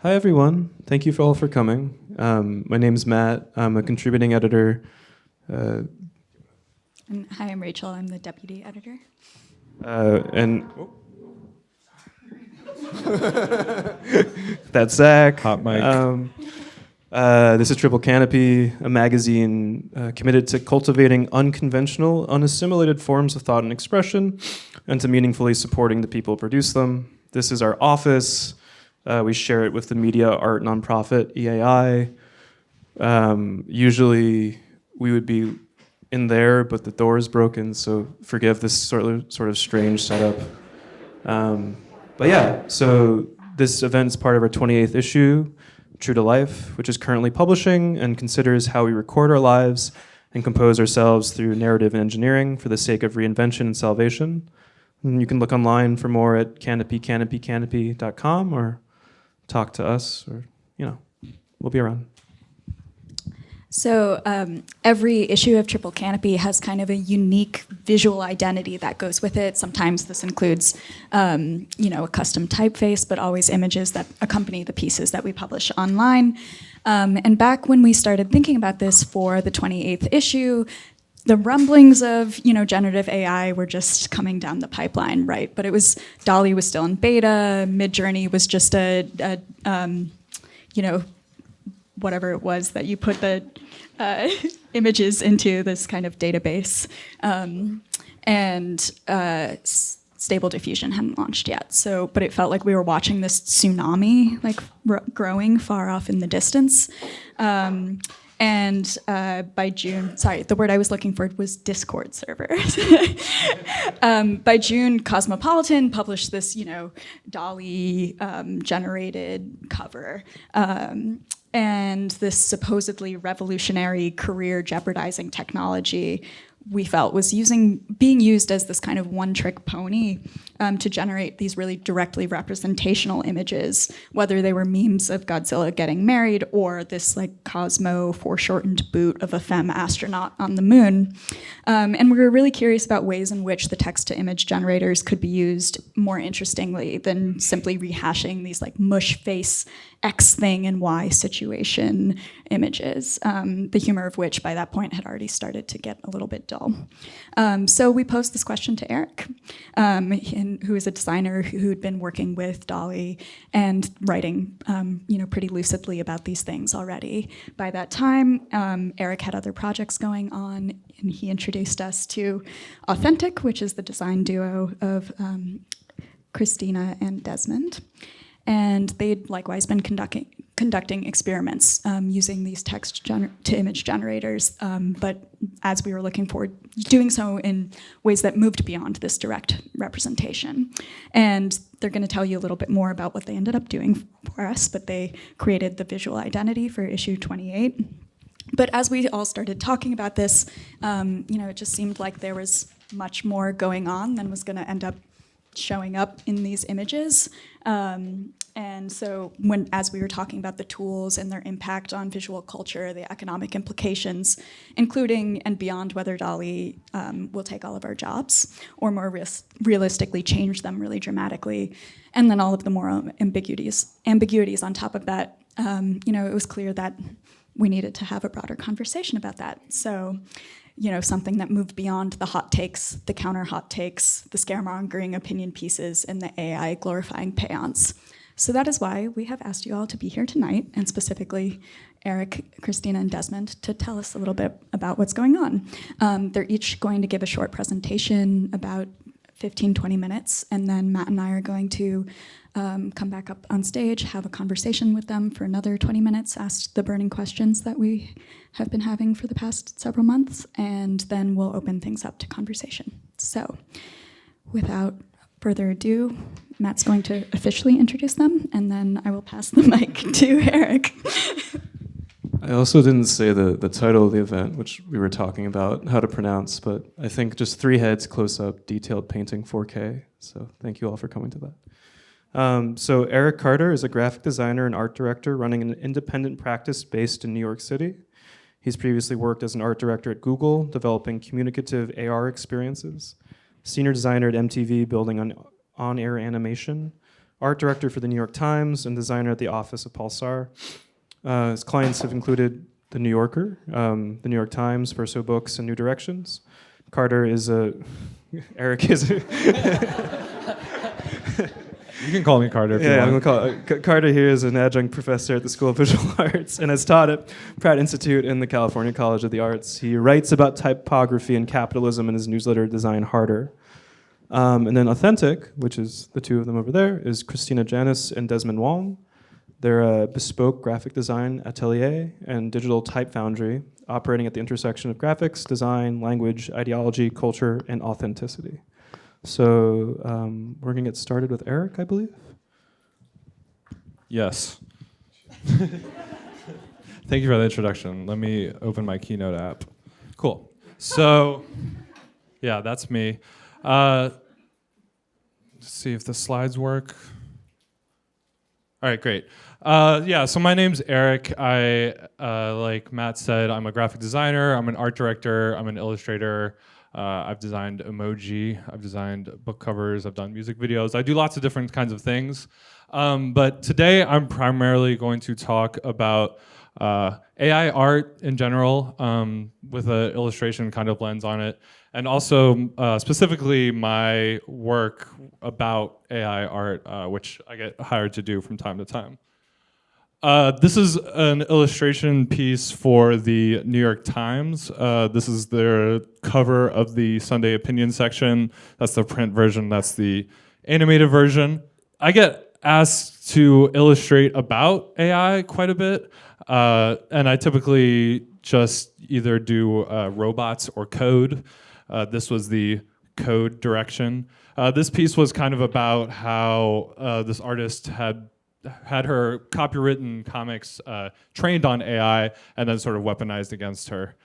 Hi, everyone. Thank you all for coming. My name's Matt. I'm a contributing editor. And hi, I'm Rachel. I'm the deputy editor. That's Zach. Hot mic. This is Triple Canopy, a magazine committed to cultivating unconventional, unassimilated forms of thought and expression, and to meaningfully supporting the people who produce them. This is our office. We share it with the media art nonprofit EAI. Usually we would be in there, but the door is broken, so forgive this sort of strange setup. But yeah, so this event is part of our 28th issue, True to Life, which is currently publishing and considers how we record our lives and compose ourselves through narrative and engineering for the sake of reinvention and salvation. And you can look online for more at canopy.com or talk to us, or, we'll be around. So every issue of Triple Canopy has kind of a unique visual identity that goes with it. Sometimes this includes, a custom typeface, but always images that accompany the pieces that we publish online. And back when we started thinking about this for the 28th issue, the rumblings of, generative AI were just coming down the pipeline, right? But DALL-E was still in beta. Midjourney was just whatever it was that you put the images into, this kind of database. Stable Diffusion hadn't launched yet. But it felt like we were watching this tsunami, growing far off in the distance. By June, the word I was looking for was Discord server. By June, Cosmopolitan published this, DALL-E generated cover. And this supposedly revolutionary, career-jeopardizing technology we felt was being used as this kind of one-trick pony to generate these really directly representational images, whether they were memes of Godzilla getting married or this Cosmo foreshortened boot of a femme astronaut on the moon. And we were really curious about ways in which the text-to-image generators could be used more interestingly than simply rehashing these mush face X thing and Y situation images, the humor of which by that point had already started to get a little bit dull. So we posed this question to Erik, who is a designer who'd been working with DALL-E and writing pretty lucidly about these things already. By that time, Erik had other projects going on, and he introduced us to Authentic, which is the design duo of Christina and Desmond. And they'd likewise been conducting experiments using these text-to-image generators, but as we were looking forward, doing so in ways that moved beyond this direct representation. And they're going to tell you a little bit more about what they ended up doing for us, but they created the visual identity for issue 28. But as we all started talking about this, it just seemed like there was much more going on than was going to end up showing up in these images. And so as we were talking about the tools and their impact on visual culture, the economic implications, including and beyond whether DALL-E will take all of our jobs or more realistically change them really dramatically, and then all of the moral ambiguities on top of that, it was clear that we needed to have a broader conversation about that. So, something that moved beyond the hot takes, the counter hot takes, the scaremongering opinion pieces, and the AI glorifying paeans. So that is why we have asked you all to be here tonight, and specifically Erik, Christina, and Desmond, to tell us a little bit about what's going on. They're each going to give a short presentation, about 15, 20 minutes, and then Matt and I are going to come back up on stage, have a conversation with them for another 20 minutes, ask the burning questions that we have been having for the past several months, and then we'll open things up to conversation. So without further ado, Matt's going to officially introduce them, and then I will pass the mic to Erik. I also didn't say the title of the event, which we were talking about, how to pronounce, but I think just 3 heads, close-up, detailed painting, 4K. So thank you all for coming to that. So Erik Carter is a graphic designer and art director running an independent practice based in New York City. He's previously worked as an art director at Google, developing communicative AR experiences, senior designer at MTV, building on-air animation, art director for the New York Times, and designer at the office of Paul Sarr. His clients have included The New Yorker, The New York Times, Verso Books, and New Directions. Carter is a... Erik is a... You can call me Carter if you want. I'm gonna call Carter here is an adjunct professor at the School of Visual Arts and has taught at Pratt Institute and the California College of the Arts. He writes about typography and capitalism in his newsletter Design Harder. And then Authentic, which is the two of them over there, is Christina Janus and Desmond Wong. They're a bespoke graphic design atelier and digital type foundry operating at the intersection of graphics, design, language, ideology, culture, and authenticity. So we're going to get started with Erik, I believe. Yes. Thank you for the introduction. Let me open my Keynote app. Cool. So, yeah, that's me. Let's see if the slides work. All right, great. So my name's Erik. Like Matt said, I'm a graphic designer. I'm an art director. I'm an illustrator. I've designed emoji. I've designed book covers. I've done music videos. I do lots of different kinds of things. But today I'm primarily going to talk about AI art in general with an illustration kind of lens on it. And also specifically my work about AI art, which I get hired to do from time to time. This is an illustration piece for the New York Times. This is their cover of the Sunday opinion section. That's the print version. That's the animated version. I get asked to illustrate about AI quite a bit. And I typically just either do robots or code. This was the code direction. This piece was kind of about how this artist had her copywritten comics trained on AI and then sort of weaponized against her.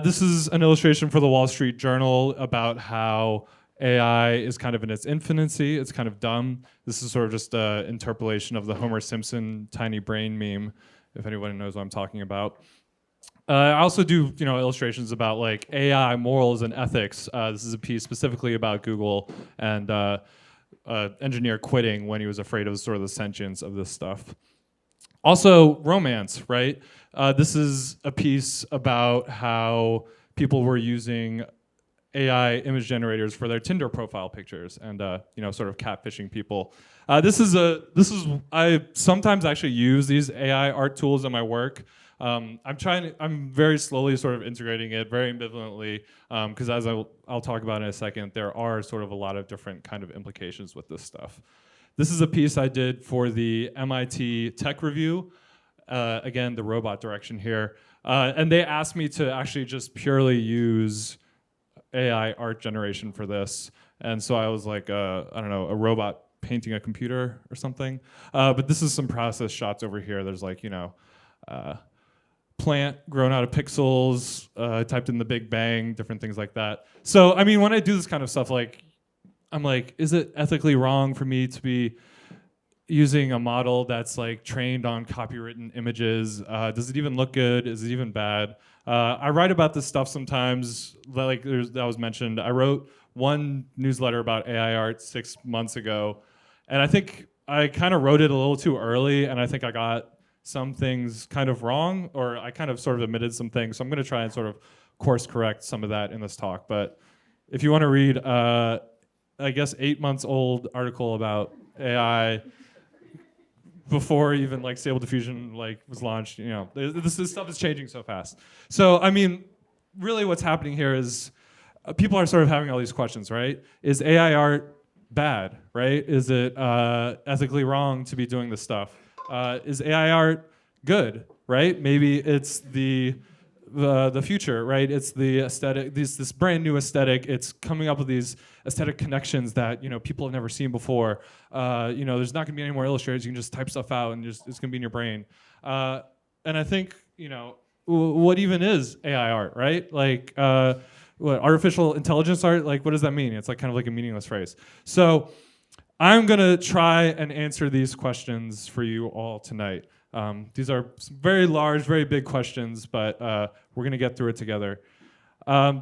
This is an illustration for the Wall Street Journal about how AI is kind of in its infancy. It's kind of dumb. This is sort of just an interpolation of the Homer Simpson tiny brain meme, if anyone knows what I'm talking about. I also do, illustrations about like AI morals and ethics. This is a piece specifically about Google and engineer quitting when he was afraid of sort of the sentience of this stuff. Also, romance, right? This is a piece about how people were using AI image generators for their Tinder profile pictures and sort of catfishing people. I sometimes actually use these AI art tools in my work. I'm very slowly sort of integrating it, very ambivalently, because as I'll talk about in a second, there are sort of a lot of different kind of implications with this stuff. This is a piece I did for the MIT Tech Review, again, the robot direction here, and they asked me to actually just purely use AI art generation for this, and so I was like, I don't know, a robot painting a computer or something, but this is some process shots over here. There's like, plant grown out of pixels, typed in the Big Bang, different things like that. So, I mean, when I do this kind of stuff, I'm like, is it ethically wrong for me to be using a model that's like trained on copywritten images? Does it even look good? Is it even bad? I write about this stuff sometimes, like that was mentioned. I wrote one newsletter about AI art 6 months ago, and I think I kind of wrote it a little too early, and I think I got some things kind of wrong, or I kind of sort of omitted some things. So I'm going to try and sort of course correct some of that in this talk. But if you want to read, I guess 8 months old article about AI before even like Stable Diffusion was launched, this stuff is changing so fast. So I mean, really, what's happening here is people are sort of having all these questions, right? Is AI art bad, right? Is it ethically wrong to be doing this stuff? Is AI art good, right? Maybe it's the future, right? It's the aesthetic, this brand new aesthetic. It's coming up with these aesthetic connections that people have never seen before. There's not going to be any more illustrators. You can just type stuff out and it's going to be in your brain. And I think what even is AI art, right? What artificial intelligence art? Like, what does that mean? It's like kind of like a meaningless phrase. So I'm gonna try and answer these questions for you all tonight. These are some very large, very big questions, but we're gonna get through it together.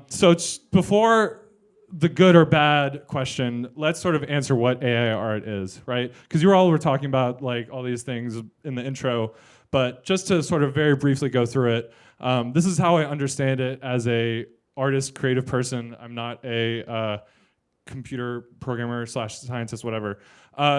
So before the good or bad question, let's sort of answer what AI art is, right? Because you all were talking about like all these things in the intro, but just to sort of very briefly go through it, this is how I understand it as a artist, creative person. I'm not a computer programmer / scientist, whatever.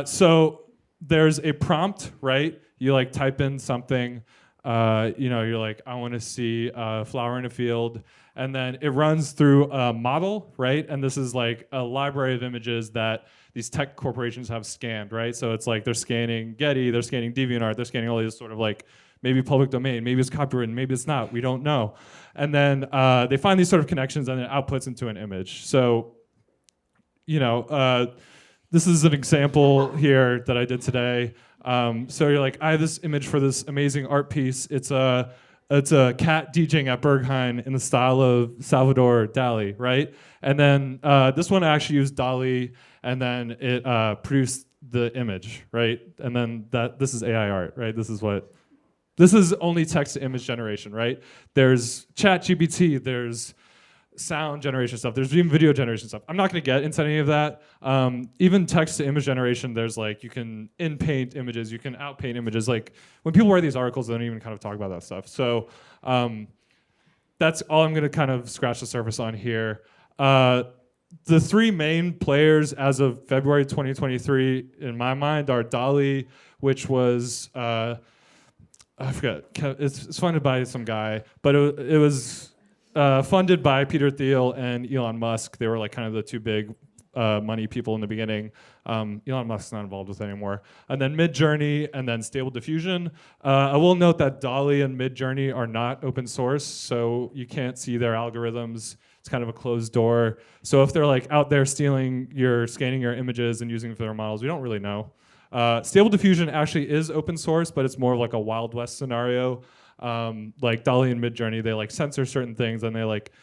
So there's a prompt, right? You like type in something, you're like, I want to see a flower in a field, and then it runs through a model, right? And this is like a library of images that these tech corporations have scanned, right? So it's like they're scanning Getty, they're scanning DeviantArt, they're scanning all these sort of like maybe public domain, maybe it's copywritten, maybe it's not, we don't know. And then they find these sort of connections and it outputs into an image. So, this is an example here that I did today. So you're like, I have this image for this amazing art piece. It's a cat DJing at Berghain in the style of Salvador Dali, right? And then this one actually used DALL-E, and then it produced the image, right? And then this is AI art, right? This is only text to image generation, right? There's ChatGPT, there's sound generation stuff, there's even video generation stuff. I'm not gonna get into any of that. Even text to image generation, there's like, you can in-paint images, you can out-paint images. Like when people write these articles, they don't even kind of talk about that stuff. So that's all I'm gonna kind of scratch the surface on here. The three main players as of February 2023, in my mind, are DALL-E, which was, I forget, it's funded by some guy, but it was funded by Peter Thiel and Elon Musk. They were like kind of the two big money people in the beginning. Elon Musk's not involved with it anymore. And then Midjourney, and then Stable Diffusion. I will note that DALL-E and Midjourney are not open source, so you can't see their algorithms. It's kind of a closed door. So if they're like out there scanning your images and using them for their models, we don't really know. Stable Diffusion actually is open source, but it's more of like a Wild West scenario. Like DALL-E and Midjourney, they like censor certain things and they like,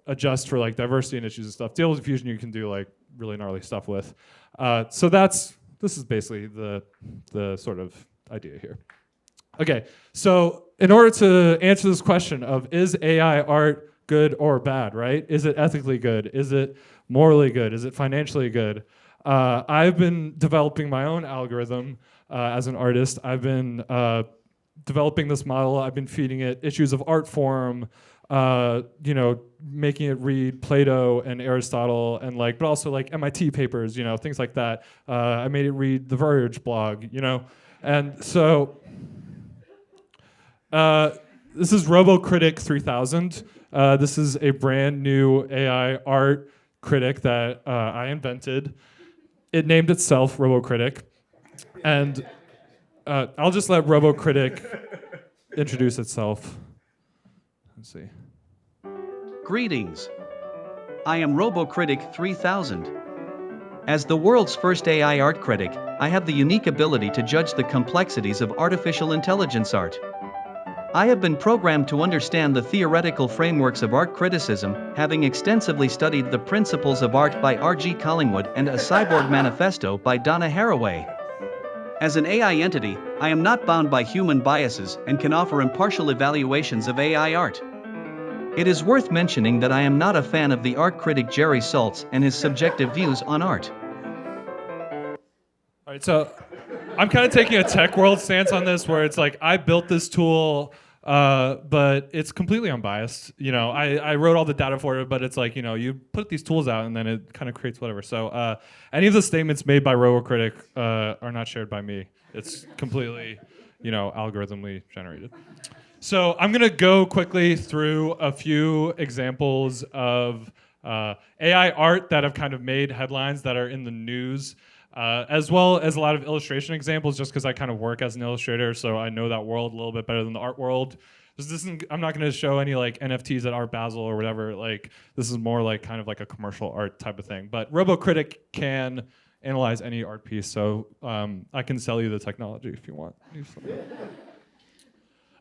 adjust for like diversity and issues and stuff. Stable Diffusion you can do like really gnarly stuff with. So this is basically the sort of idea here. Okay, so in order to answer this question of is AI art good or bad, right? Is it ethically good? Is it morally good? Is it financially good? I've been developing my own algorithm as an artist. I've been developing this model. I've been feeding it issues of art form, making it read Plato and Aristotle, and but also like MIT papers, things like that. I made it read the Verge blog, and so this is RoboCritic 3000. This is a brand new AI art critic that I invented. It named itself RoboCritic, and I'll just let RoboCritic introduce itself. Let's see. Greetings. I am RoboCritic 3000. As the world's first AI art critic, I have the unique ability to judge the complexities of artificial intelligence art. I have been programmed to understand the theoretical frameworks of art criticism, having extensively studied The Principles of Art by R.G. Collingwood and A Cyborg Manifesto by Donna Haraway. As an AI entity, I am not bound by human biases and can offer impartial evaluations of AI art. It is worth mentioning that I am not a fan of the art critic Jerry Saltz and his subjective views on art. All right, so I'm kind of taking a tech world stance on this, where it's like I built this tool, but it's completely unbiased. I wrote all the data for it, but it's like, you put these tools out and then it kind of creates whatever. So any of the statements made by RoboCritic are not shared by me. It's completely, algorithmically generated. So I'm gonna go quickly through a few examples of AI art that have kind of made headlines that are in the news. As well as a lot of illustration examples, just because I kind of work as an illustrator, so I know that world a little bit better than the art world. I'm not going to show any like NFTs at Art Basel or whatever. Like this is more like kind of like a commercial art type of thing. But RoboCritic can analyze any art piece, so I can sell you the technology if you want.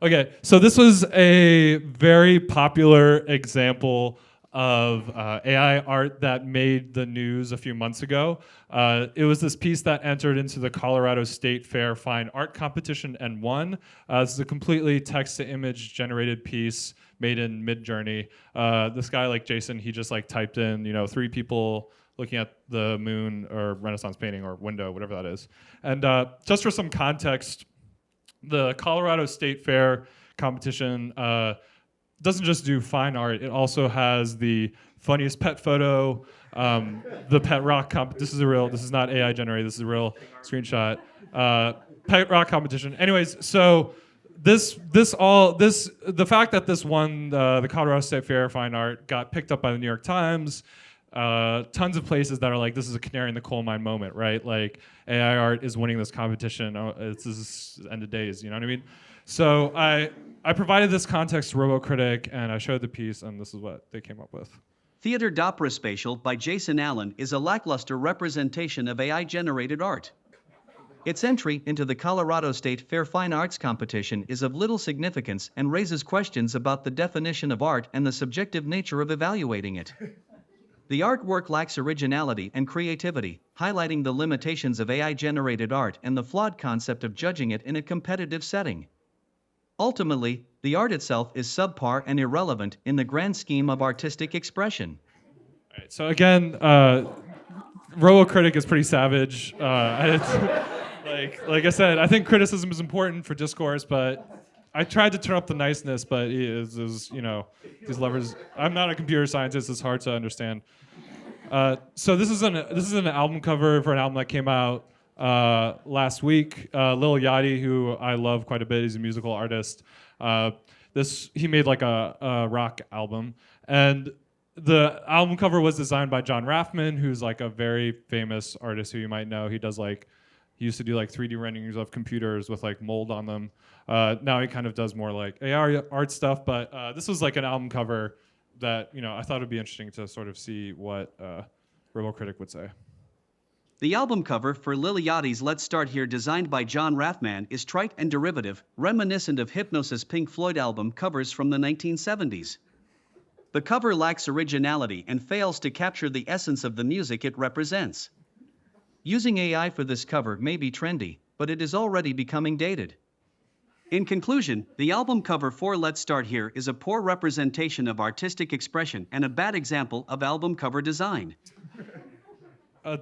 Okay, so this was a very popular example of AI art that made the news a few months ago. It was this piece that entered into the Colorado State Fair Fine Art Competition and won. This is a completely text-to-image generated piece made in Midjourney. This guy, like Jason, he just like typed in, 3 people looking at the moon or Renaissance painting or window, whatever that is. And just for some context, the Colorado State Fair competition doesn't just do fine art, it also has the funniest pet photo, the pet rock this is not AI generated, this is a real screenshot. Pet rock competition. Anyways, so the fact that this won the Colorado State Fair Fine Art got picked up by the New York Times. Tons of places that are like, this is a canary in the coal mine moment, right? Like, AI art is winning this competition. This is end of days, you know what I mean? So I provided this context to RoboCritic, and I showed the piece, and this is what they came up with. Theater d'Opera Spatial by Jason Allen is a lackluster representation of AI-generated art. Its entry into the Colorado State Fair Fine Arts competition is of little significance and raises questions about the definition of art and the subjective nature of evaluating it. The artwork lacks originality and creativity, highlighting the limitations of AI-generated art and the flawed concept of judging it in a competitive setting. Ultimately, the art itself is subpar and irrelevant in the grand scheme of artistic expression. All right, so again, RoboCritic is pretty savage. Like I said, I think criticism is important for discourse, but I tried to turn up the niceness, but these levers. I'm not a computer scientist; it's hard to understand. So this is an album cover for an album that came out last week. Lil Yachty, who I love quite a bit, he's a musical artist. He made like a rock album, and the album cover was designed by John Raffman, who's like a very famous artist who you might know. He used to do like 3D renderings of computers with like mold on them. Now he kind of does more like AR art stuff, but this was like an album cover that I thought it'd be interesting to sort of see what RoboCritic would say. The album cover for Lil Yachty's Let's Start Here, designed by John Raffman, is trite and derivative, reminiscent of Hypnosis' Pink Floyd album covers from the 1970s. The cover lacks originality and fails to capture the essence of the music it represents. Using AI for this cover may be trendy, but it is already becoming dated. In conclusion, the album cover for Let's Start Here is a poor representation of artistic expression and a bad example of album cover design.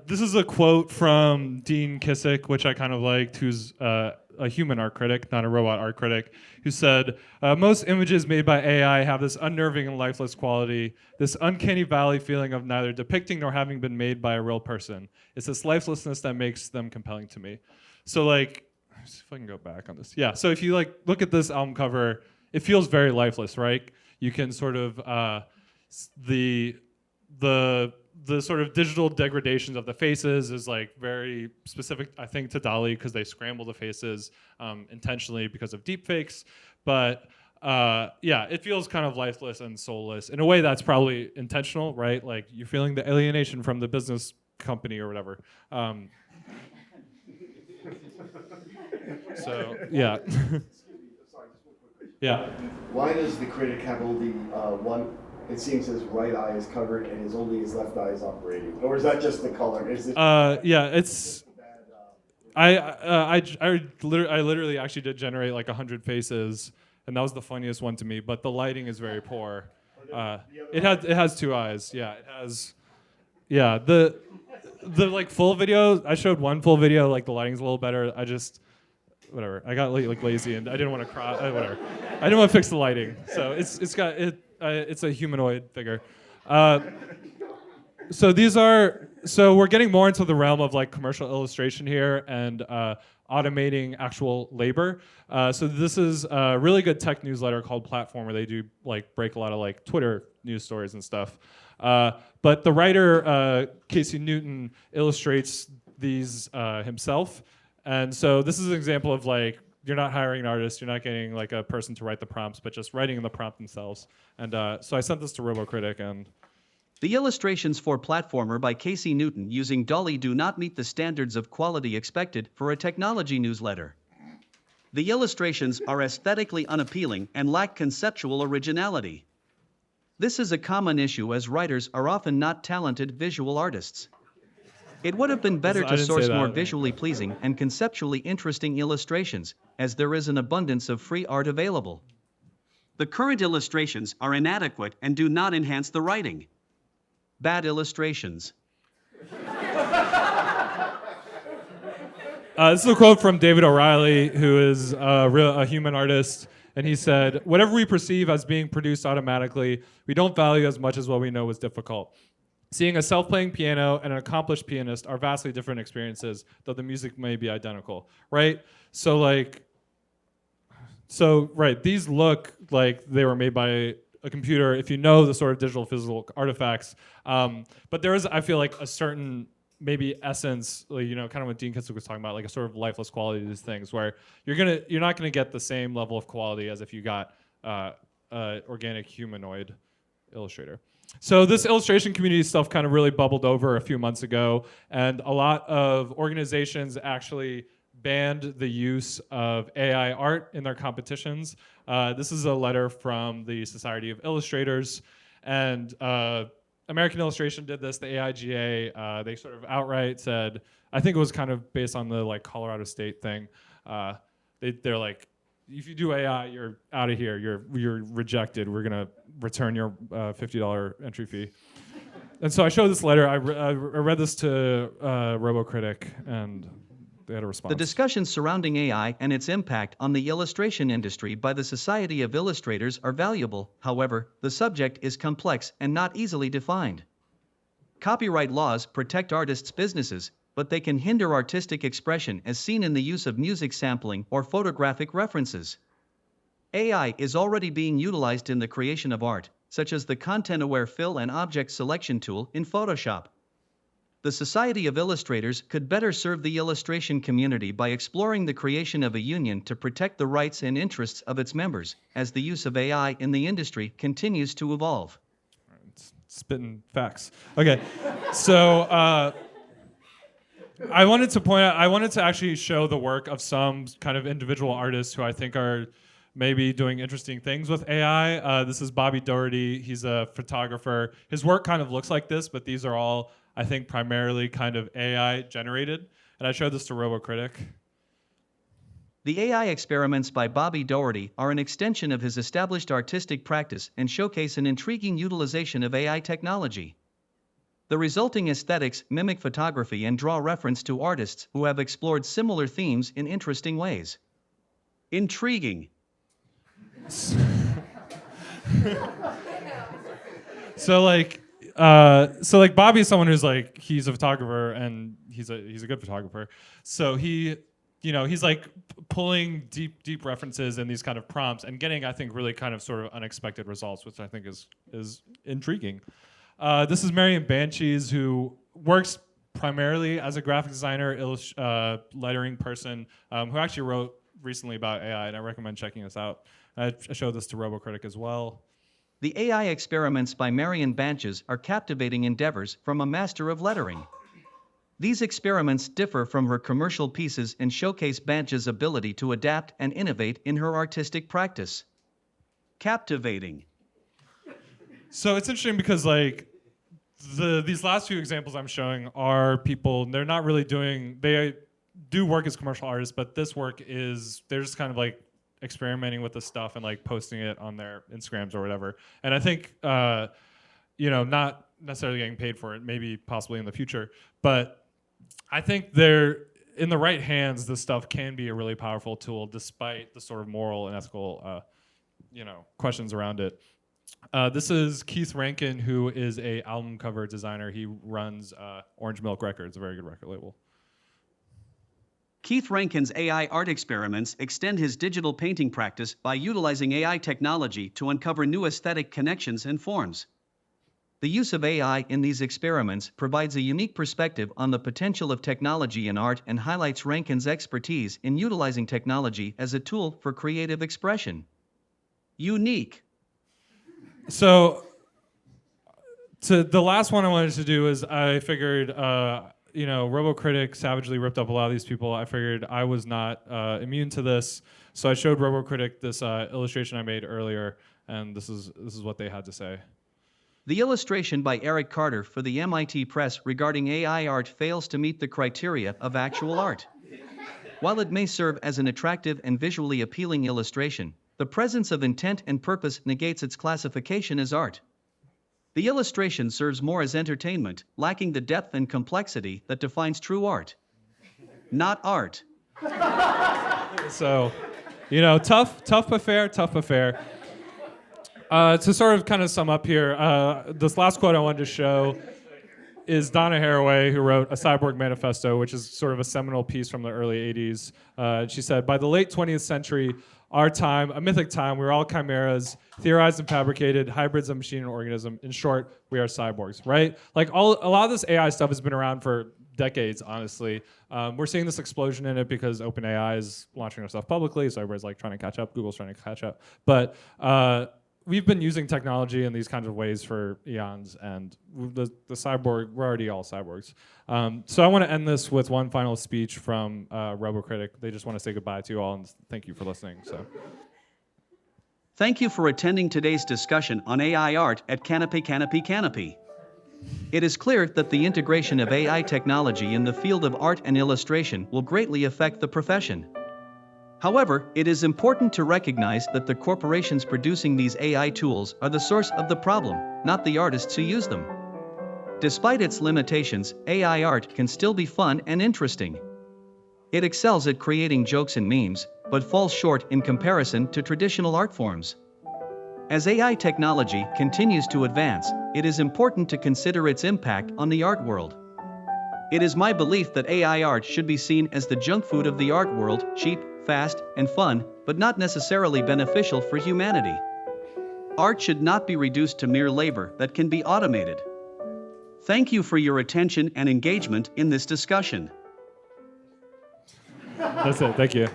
This is a quote from Dean Kissick, which I kind of liked, who's a human art critic, not a robot art critic, who said, most images made by AI have this unnerving and lifeless quality, this uncanny valley feeling of neither depicting nor having been made by a real person. It's this lifelessness that makes them compelling to me. So like, let's see if I can go back on this. Yeah, so if you like look at this album cover, it feels very lifeless, right? You can sort of, the sort of digital degradations of the faces is like very specific, I think, to DALL-E because they scramble the faces intentionally because of deepfakes. But yeah, it feels kind of lifeless and soulless in a way that's probably intentional, right? Like you're feeling the alienation from the business company or whatever. So yeah. Yeah. Why does the critic have only one? It seems his right eye is covered and only his left eye is operating, or is that just the color? Is it? Yeah, it's. I literally actually did generate like 100 faces, and that was the funniest one to me. But the lighting is very poor. It has 2 eyes. Yeah, it has. Yeah, the like full video. I showed one full video. Like the lighting's a little better. Whatever. I got like lazy and I didn't want to whatever. I didn't want to fix the lighting. So it's a humanoid figure. So we're getting more into the realm of like commercial illustration here and automating actual labor. So this is a really good tech newsletter called Platform where they do like break a lot of like Twitter news stories and stuff. But the writer Casey Newton illustrates these himself. And so this is an example of like, you're not hiring an artist, you're not getting like a person to write the prompts, but just writing the prompt themselves. And so I sent this to RoboCritic and... The illustrations for Platformer by Casey Newton using DALL-E do not meet the standards of quality expected for a technology newsletter. The illustrations are aesthetically unappealing and lack conceptual originality. This is a common issue as writers are often not talented visual artists. It would have been better I to didn't say source that. more visually pleasing and conceptually interesting illustrations, as there is an abundance of free art available. The current illustrations are inadequate and do not enhance the writing. Bad illustrations. This is a quote from David O'Reilly, who is a human artist, and he said, "Whatever we perceive as being produced automatically, we don't value as much as what we know is difficult. Seeing a self-playing piano and an accomplished pianist are vastly different experiences, though the music may be identical." Right? Right, these look like they were made by a computer if you know the sort of digital physical artifacts. But there is, I feel like, a certain maybe essence, like, kind of what Dean Kitzel was talking about, like a sort of lifeless quality to these things, where you're not gonna get the same level of quality as if you got organic humanoid illustrator. So this illustration community stuff kind of really bubbled over a few months ago, and a lot of organizations actually banned the use of AI art in their competitions. This is a letter from the Society of Illustrators, and American Illustration did this, the AIGA, they sort of outright said, I think it was kind of based on the Colorado State thing, they're like, if you do AI, you're out of here, you're rejected, we're gonna return your $50 entry fee. And so I showed this letter, I read this to RoboCritic, and they had a response. The discussions surrounding AI and its impact on the illustration industry by the Society of Illustrators are valuable. However, the subject is complex and not easily defined. Copyright laws protect artists' businesses, but they can hinder artistic expression as seen in the use of music sampling or photographic references. AI is already being utilized in the creation of art, such as the content-aware fill and object selection tool in Photoshop. The Society of Illustrators could better serve the illustration community by exploring the creation of a union to protect the rights and interests of its members, as the use of AI in the industry continues to evolve. Spitting facts. Okay, so I wanted to actually show the work of some kind of individual artists who I think are maybe doing interesting things with AI. This is Bobby Doherty. He's a photographer. His work kind of looks like this, but these are all, I think, primarily kind of AI generated. And I showed this to RoboCritic. The AI experiments by Bobby Doherty are an extension of his established artistic practice and showcase an intriguing utilization of AI technology. The resulting aesthetics mimic photography and draw reference to artists who have explored similar themes in interesting ways. Intriguing. So Bobby is someone who's he's a photographer and he's a good photographer. So he's pulling deep references in these kind of prompts and getting, I think, really kind of sort of unexpected results, which I think is intriguing. This is Marion Banshees, who works primarily as a graphic designer, lettering person, who actually wrote recently about AI, and I recommend checking this out. I showed this to RoboCritic as well. The AI experiments by Marion Banshees are captivating endeavors from a master of lettering. These experiments differ from her commercial pieces and showcase Banshees' ability to adapt and innovate in her artistic practice. Captivating. So it's interesting because these last few examples I'm showing are people, they do work as commercial artists, but this work they're just kind of experimenting with the stuff and posting it on their Instagrams or whatever. And I think, not necessarily getting paid for it, maybe possibly in the future, but I think they're in the right hands, this stuff can be a really powerful tool despite the sort of moral and ethical, questions around it. This is Keith Rankin, who is a album cover designer. He runs Orange Milk Records, a very good record label. Keith Rankin's AI art experiments extend his digital painting practice by utilizing AI technology to uncover new aesthetic connections and forms. The use of AI in these experiments provides a unique perspective on the potential of technology in art and highlights Rankin's expertise in utilizing technology as a tool for creative expression. Unique. So, the last one I wanted to do is I figured, RoboCritic savagely ripped up a lot of these people. I figured I was not immune to this, so I showed RoboCritic this illustration I made earlier, and this is what they had to say. The illustration by Erik Carter for the MIT Press regarding AI art fails to meet the criteria of actual art. While it may serve as an attractive and visually appealing illustration, the presence of intent and purpose negates its classification as art. The illustration serves more as entertainment, lacking the depth and complexity that defines true art. Not art. So, tough but fair, tough but fair. To sort of kind of sum up here, this last quote I wanted to show is Donna Haraway, who wrote A Cyborg Manifesto, which is sort of a seminal piece from the early 80s. She said, by the late 20th century, our time, a mythic time, we were all chimeras, theorized and fabricated, hybrids of machine and organism. In short, we are cyborgs, right? Like a lot of this AI stuff has been around for decades, honestly. We're seeing this explosion in it because OpenAI is launching their stuff publicly, so everybody's like trying to catch up, Google's trying to catch up. But we've been using technology in these kinds of ways for eons, and the cyborg, we're already all cyborgs. So I want to end this with one final speech from RoboCritic. They just want to say goodbye to you all and thank you for listening. So, thank you for attending today's discussion on AI art at Canopy. It is clear that the integration of AI technology in the field of art and illustration will greatly affect the profession. However, it is important to recognize that the corporations producing these AI tools are the source of the problem, not the artists who use them. Despite its limitations, AI art can still be fun and interesting. It excels at creating jokes and memes, but falls short in comparison to traditional art forms. As AI technology continues to advance, it is important to consider its impact on the art world. It is my belief that AI art should be seen as the junk food of the art world, cheap, fast, and fun, but not necessarily beneficial for humanity. Art should not be reduced to mere labor that can be automated. Thank you for your attention and engagement in this discussion. that's it. Thank you.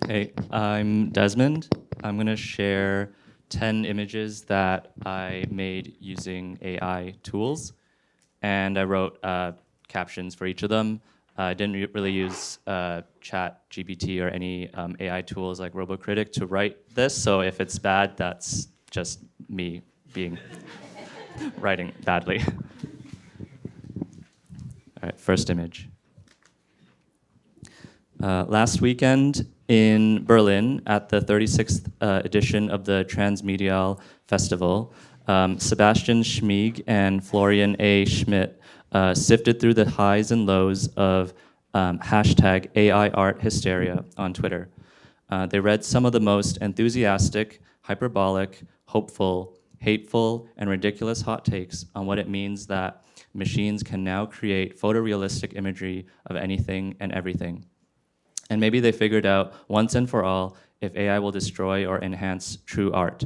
Hey, I'm Desmond. I'm going to share 10 images that I made using AI tools, and I wrote captions for each of them. I didn't really use Chat GPT or any AI tools like RoboCritic to write this, so if it's bad, that's just me writing badly. All right, first image. Last weekend in Berlin at the 36th edition of the Transmedial Festival, Sebastian Schmieg and Florian A. Schmidt sifted through the highs and lows of hashtag AI art hysteria on Twitter. They read some of the most enthusiastic, hyperbolic, hopeful, hateful, and ridiculous hot takes on what it means that machines can now create photorealistic imagery of anything and everything. And maybe they figured out once and for all if AI will destroy or enhance true art,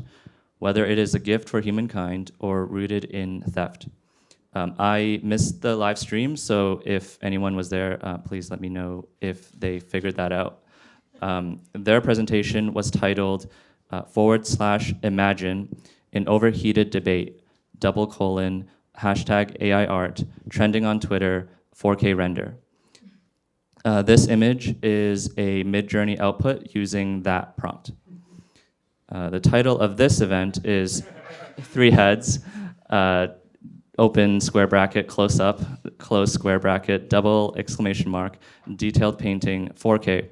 whether it is a gift for humankind or rooted in theft. I missed the live stream, so if anyone was there, please let me know if they figured that out. Their presentation was titled /imagine an overheated debate, hashtag AI art, trending on Twitter, 4K render. This image is a Midjourney output using that prompt. The title of this event is Three Heads, open square bracket, close up, close square bracket, double exclamation mark, detailed painting, 4K.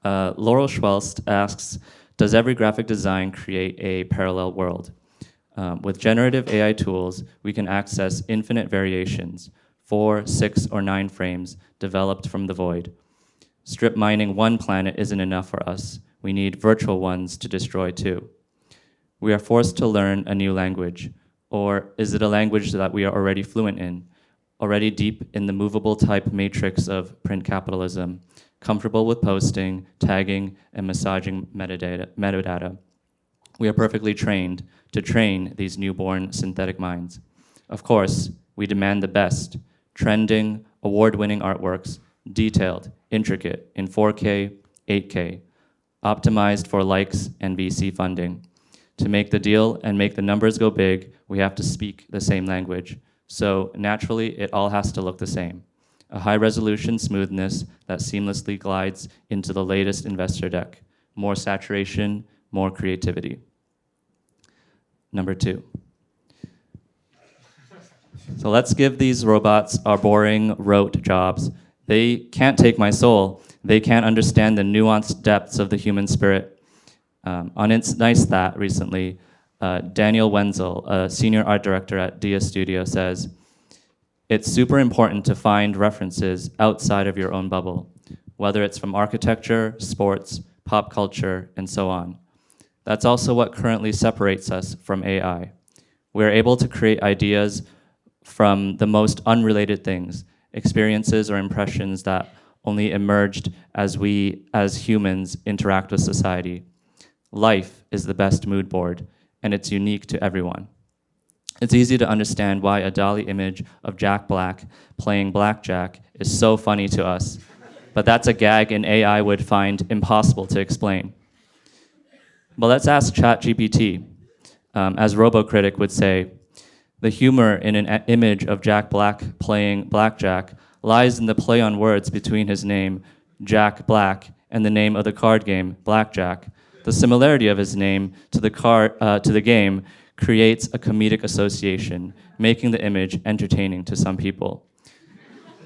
Laurel Schwelst asks, does every graphic design create a parallel world? With generative AI tools, we can access infinite variations, 4, 6, or 9 frames developed from the void. Strip mining one planet isn't enough for us. We need virtual ones to destroy too. We are forced to learn a new language. Or is it a language that we are already fluent in, already deep in the movable type matrix of print capitalism, comfortable with posting, tagging, and massaging metadata? We are perfectly trained to train these newborn synthetic minds. Of course, we demand the best, trending, award-winning artworks, detailed, intricate, in 4K, 8K, optimized for likes and VC funding. To make the deal and make the numbers go big, we have to speak the same language. So naturally, it all has to look the same. A high-resolution smoothness that seamlessly glides into the latest investor deck. More saturation, more creativity. Number 2. So let's give these robots our boring, rote jobs. They can't take my soul. They can't understand the nuanced depths of the human spirit. On its Nice That recently, Daniel Wenzel, a senior art director at Dia Studio, says, "It's super important to find references outside of your own bubble, whether it's from architecture, sports, pop culture, and so on. That's also what currently separates us from AI. We're able to create ideas from the most unrelated things, experiences or impressions that only emerged as we, as humans, interact with society. Life is the best mood board, and it's unique to everyone." It's easy to understand why a DALL-E image of Jack Black playing blackjack is so funny to us, but that's a gag an AI would find impossible to explain. But let's ask ChatGPT. As RoboCritic would say, the humor in an image of Jack Black playing blackjack lies in the play on words between his name, Jack Black, and the name of the card game, Blackjack. The similarity of his name to the game creates a comedic association, making the image entertaining to some people.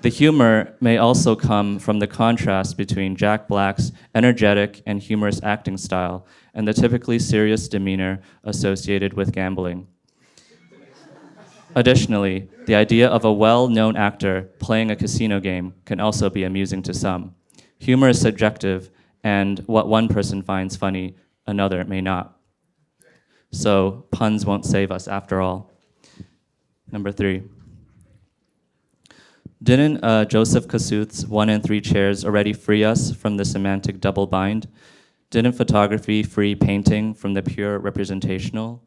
The humor may also come from the contrast between Jack Black's energetic and humorous acting style and the typically serious demeanor associated with gambling. Additionally, the idea of a well-known actor playing a casino game can also be amusing to some. Humor is subjective, and what one person finds funny, another may not. So puns won't save us after all. Number 3. Didn't Joseph Kossuth's 1 and 3 chairs already free us from the semantic double bind? Didn't photography free painting from the pure representational?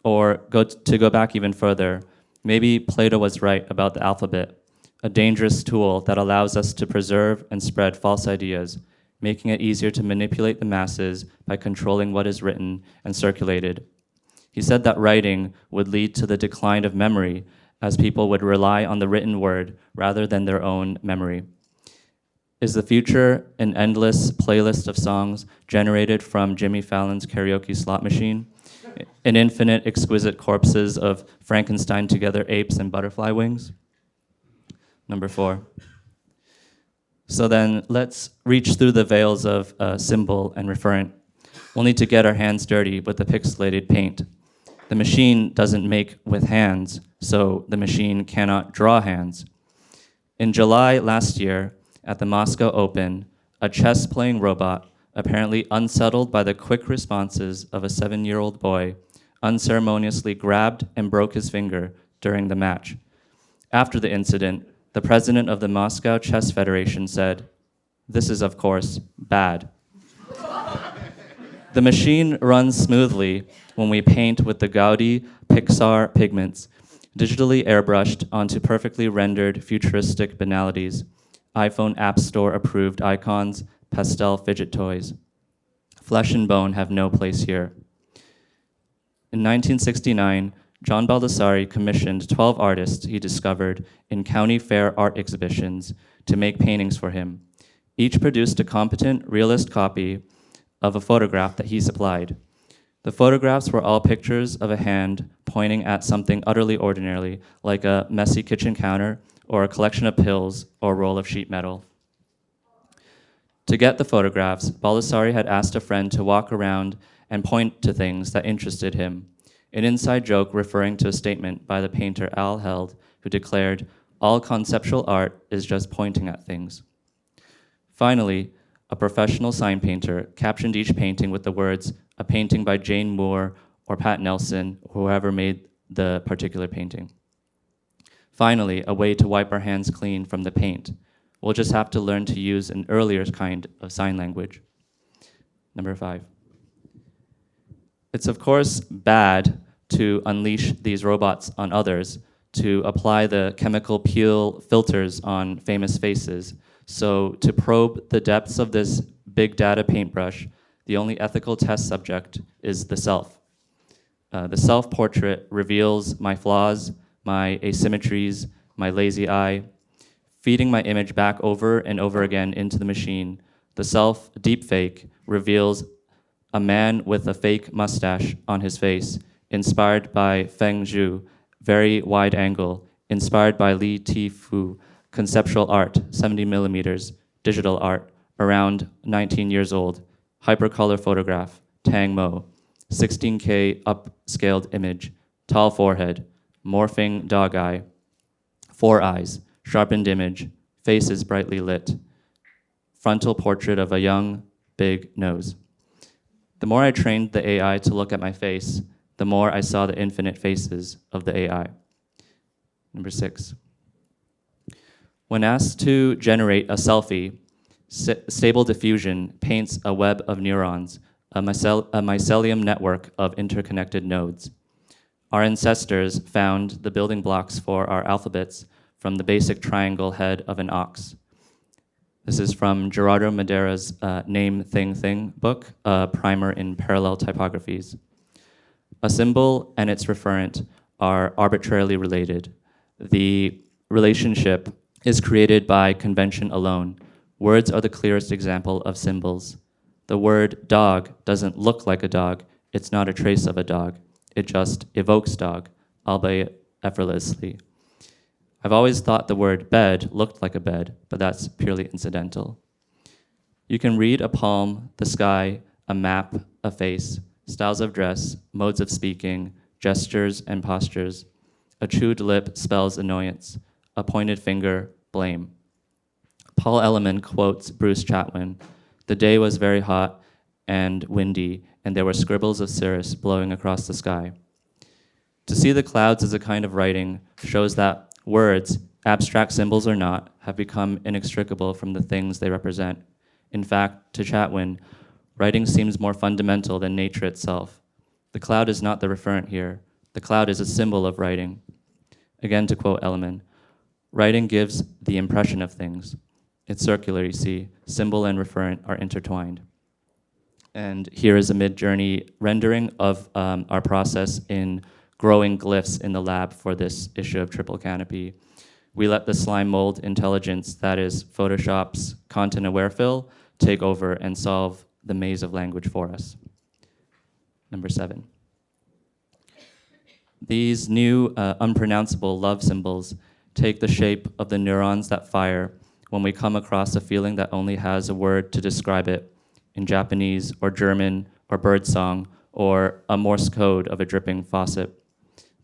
Or to go back even further, maybe Plato was right about the alphabet, a dangerous tool that allows us to preserve and spread false ideas, making it easier to manipulate the masses by controlling what is written and circulated. He said that writing would lead to the decline of memory, as people would rely on the written word rather than their own memory. Is the future an endless playlist of songs generated from Jimmy Fallon's karaoke slot machine? An infinite exquisite corpses of Frankenstein together apes and butterfly wings? Number 4. So then let's reach through the veils of symbol and referent, only to get our hands dirty with the pixelated paint. The machine doesn't make with hands, so the machine cannot draw hands. In July last year, at the Moscow Open, a chess-playing robot, apparently unsettled by the quick responses of a 7-year-old boy, unceremoniously grabbed and broke his finger during the match. After the incident, the president of the Moscow Chess Federation said, "This is, of course, bad." The machine runs smoothly when we paint with the Gaudi Pixar pigments, digitally airbrushed onto perfectly rendered futuristic banalities, iPhone App Store approved icons, pastel fidget toys. Flesh and bone have no place here. In 1969, John Baldessari commissioned 12 artists he discovered in county fair art exhibitions to make paintings for him. Each produced a competent, realist copy of a photograph that he supplied. The photographs were all pictures of a hand pointing at something utterly ordinary, like a messy kitchen counter or a collection of pills or a roll of sheet metal. To get the photographs, Baldessari had asked a friend to walk around and point to things that interested him, an inside joke referring to a statement by the painter Al Held, who declared, "All conceptual art is just pointing at things." Finally, a professional sign painter captioned each painting with the words, "A painting by Jane Moore or Pat Nelson," or whoever made the particular painting. Finally, a way to wipe our hands clean from the paint. We'll just have to learn to use an earlier kind of sign language. Number 5. It's of course bad to unleash these robots on others, to apply the chemical peel filters on famous faces. So to probe the depths of this big data paintbrush, the only ethical test subject is the self. The self-portrait reveals my flaws, my asymmetries, my lazy eye. Feeding my image back over and over again into the machine, the self deepfake reveals a man with a fake mustache on his face, inspired by Feng Zhu, very wide angle, inspired by Li Tifu, conceptual art, 70 millimeters, digital art, around 19 years old, hypercolor photograph, Tang Mo, 16K upscaled image, tall forehead, morphing dog eye, 4 eyes, sharpened image, face is brightly lit, frontal portrait of a young, big nose. The more I trained the AI to look at my face, the more I saw the infinite faces of the AI. Number 6. When asked to generate a selfie, Stable Diffusion paints a web of neurons, a mycelium network of interconnected nodes. Our ancestors found the building blocks for our alphabets from the basic triangle head of an ox. This is from Gerardo Madera's Name Thing Thing book, a primer in parallel typographies. A symbol and its referent are arbitrarily related. The relationship is created by convention alone. Words are the clearest example of symbols. The word dog doesn't look like a dog. It's not a trace of a dog. It just evokes dog, albeit effortlessly. I've always thought the word bed looked like a bed, but that's purely incidental. You can read a palm, the sky, a map, a face, styles of dress, modes of speaking, gestures and postures. A chewed lip spells annoyance, a pointed finger, blame. Paul Elliman quotes Bruce Chatwin, "The day was very hot and windy, and there were scribbles of cirrus blowing across the sky." To see the clouds as a kind of writing shows that words, abstract symbols or not, have become inextricable from the things they represent. In fact, to Chatwin, writing seems more fundamental than nature itself. The cloud is not the referent here. The cloud is a symbol of writing. Again, to quote Elliman, writing gives the impression of things. It's circular, you see. Symbol and referent are intertwined. And here is a Midjourney rendering of our process in growing glyphs in the lab for this issue of Triple Canopy. We let the slime mold intelligence, that is Photoshop's content-aware fill, take over and solve the maze of language for us. Number 7. These new unpronounceable love symbols take the shape of the neurons that fire when we come across a feeling that only has a word to describe it, in Japanese or German or birdsong or a Morse code of a dripping faucet.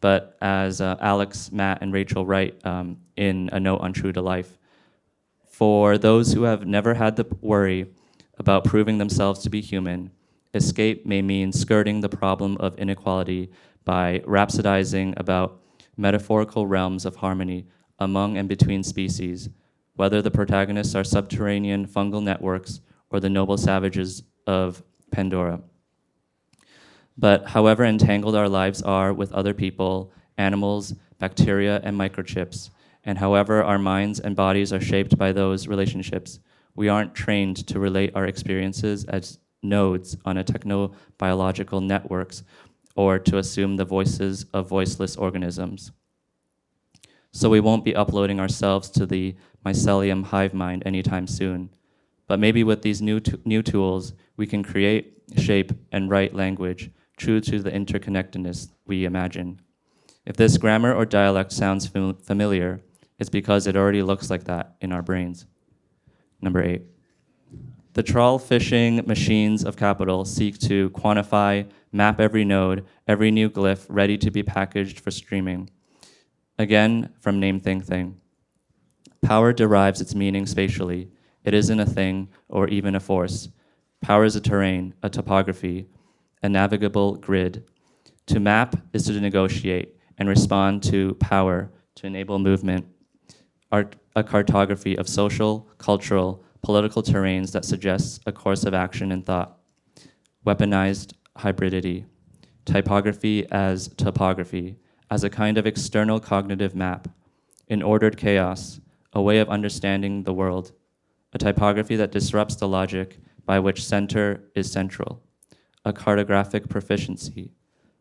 But as Alex, Matt, and Rachel write in A Note on True to Life, for those who have never had the worry about proving themselves to be human, escape may mean skirting the problem of inequality by rhapsodizing about metaphorical realms of harmony among and between species, whether the protagonists are subterranean fungal networks or the noble savages of Pandora. But however entangled our lives are with other people, animals, bacteria, and microchips, and however our minds and bodies are shaped by those relationships, we aren't trained to relate our experiences as nodes on a techno-biological networks or to assume the voices of voiceless organisms. So we won't be uploading ourselves to the mycelium hive mind anytime soon. But maybe with these new tools, we can create, shape, and write language true to the interconnectedness we imagine. If this grammar or dialect sounds familiar, it's because it already looks like that in our brains. Number 8. The trawl fishing machines of capital seek to quantify, map every node, every new glyph ready to be packaged for streaming. Again, from Name Thing Thing. Power derives its meaning spatially. It isn't a thing or even a force. Power is a terrain, a topography, a navigable grid. To map is to negotiate and respond to power to enable movement. A cartography of social, cultural, political terrains that suggests a course of action and thought. Weaponized hybridity. Typography as topography, as a kind of external cognitive map. In ordered chaos, a way of understanding the world. A typography that disrupts the logic by which center is central. A cartographic proficiency.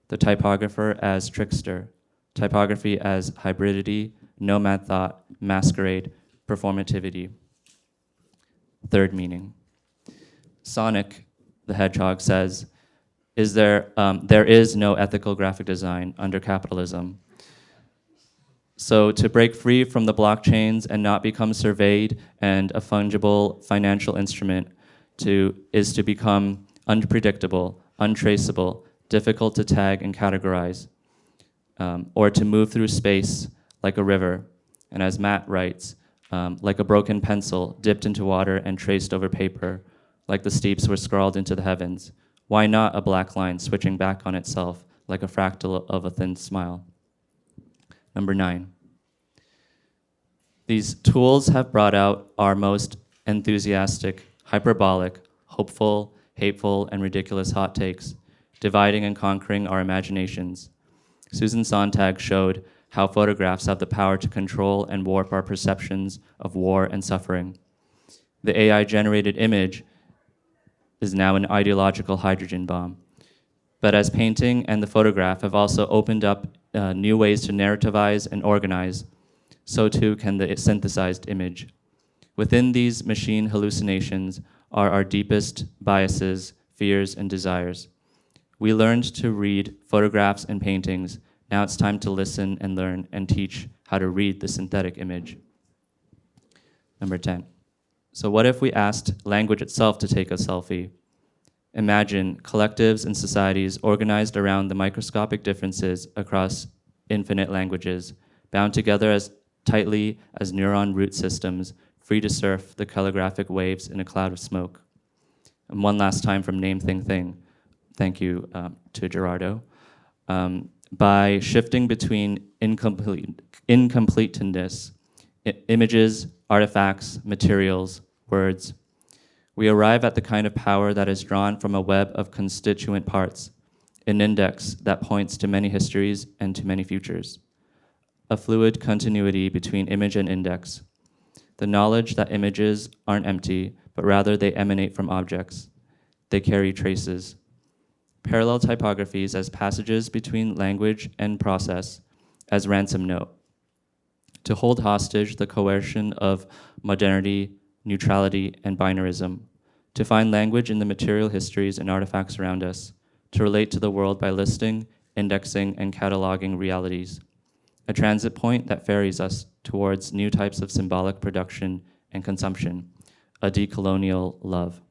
The typographer as trickster. Typography as hybridity, nomad thought, masquerade, performativity. Third meaning. Sonic the Hedgehog says, there is no ethical graphic design under capitalism. So to break free from the blockchains and not become surveyed and a fungible financial instrument is to become unpredictable, untraceable, difficult to tag and categorize, or to move through space like a river, and as Matt writes, like a broken pencil dipped into water and traced over paper, like the steeps were scrawled into the heavens. Why not a black line switching back on itself like a fractal of a thin smile? Number 9. These tools have brought out our most enthusiastic, hyperbolic, hopeful, hateful, and ridiculous hot takes, dividing and conquering our imaginations. Susan Sontag showed how photographs have the power to control and warp our perceptions of war and suffering. The AI-generated image is now an ideological hydrogen bomb. But as painting and the photograph have also opened up new ways to narrativize and organize, so too can the synthesized image. Within these machine hallucinations are our deepest biases, fears, and desires. We learned to read photographs and paintings. Now it's time to listen and learn and teach how to read the synthetic image. Number 10. So what if we asked language itself to take a selfie? Imagine collectives and societies organized around the microscopic differences across infinite languages, bound together as tightly as neuron root systems, free to surf the calligraphic waves in a cloud of smoke. And one last time from Name Thing Thing. Thank you to Gerardo. By shifting between incompleteness, images, artifacts, materials, words, we arrive at the kind of power that is drawn from a web of constituent parts, an index that points to many histories and to many futures, a fluid continuity between image and index, the knowledge that images aren't empty, but rather they emanate from objects. They carry traces. Parallel typographies as passages between language and process, as ransom note, to hold hostage the coercion of modernity, neutrality, and binarism, to find language in the material histories and artifacts around us, to relate to the world by listing, indexing, and cataloging realities, a transit point that ferries us towards new types of symbolic production and consumption, a decolonial love.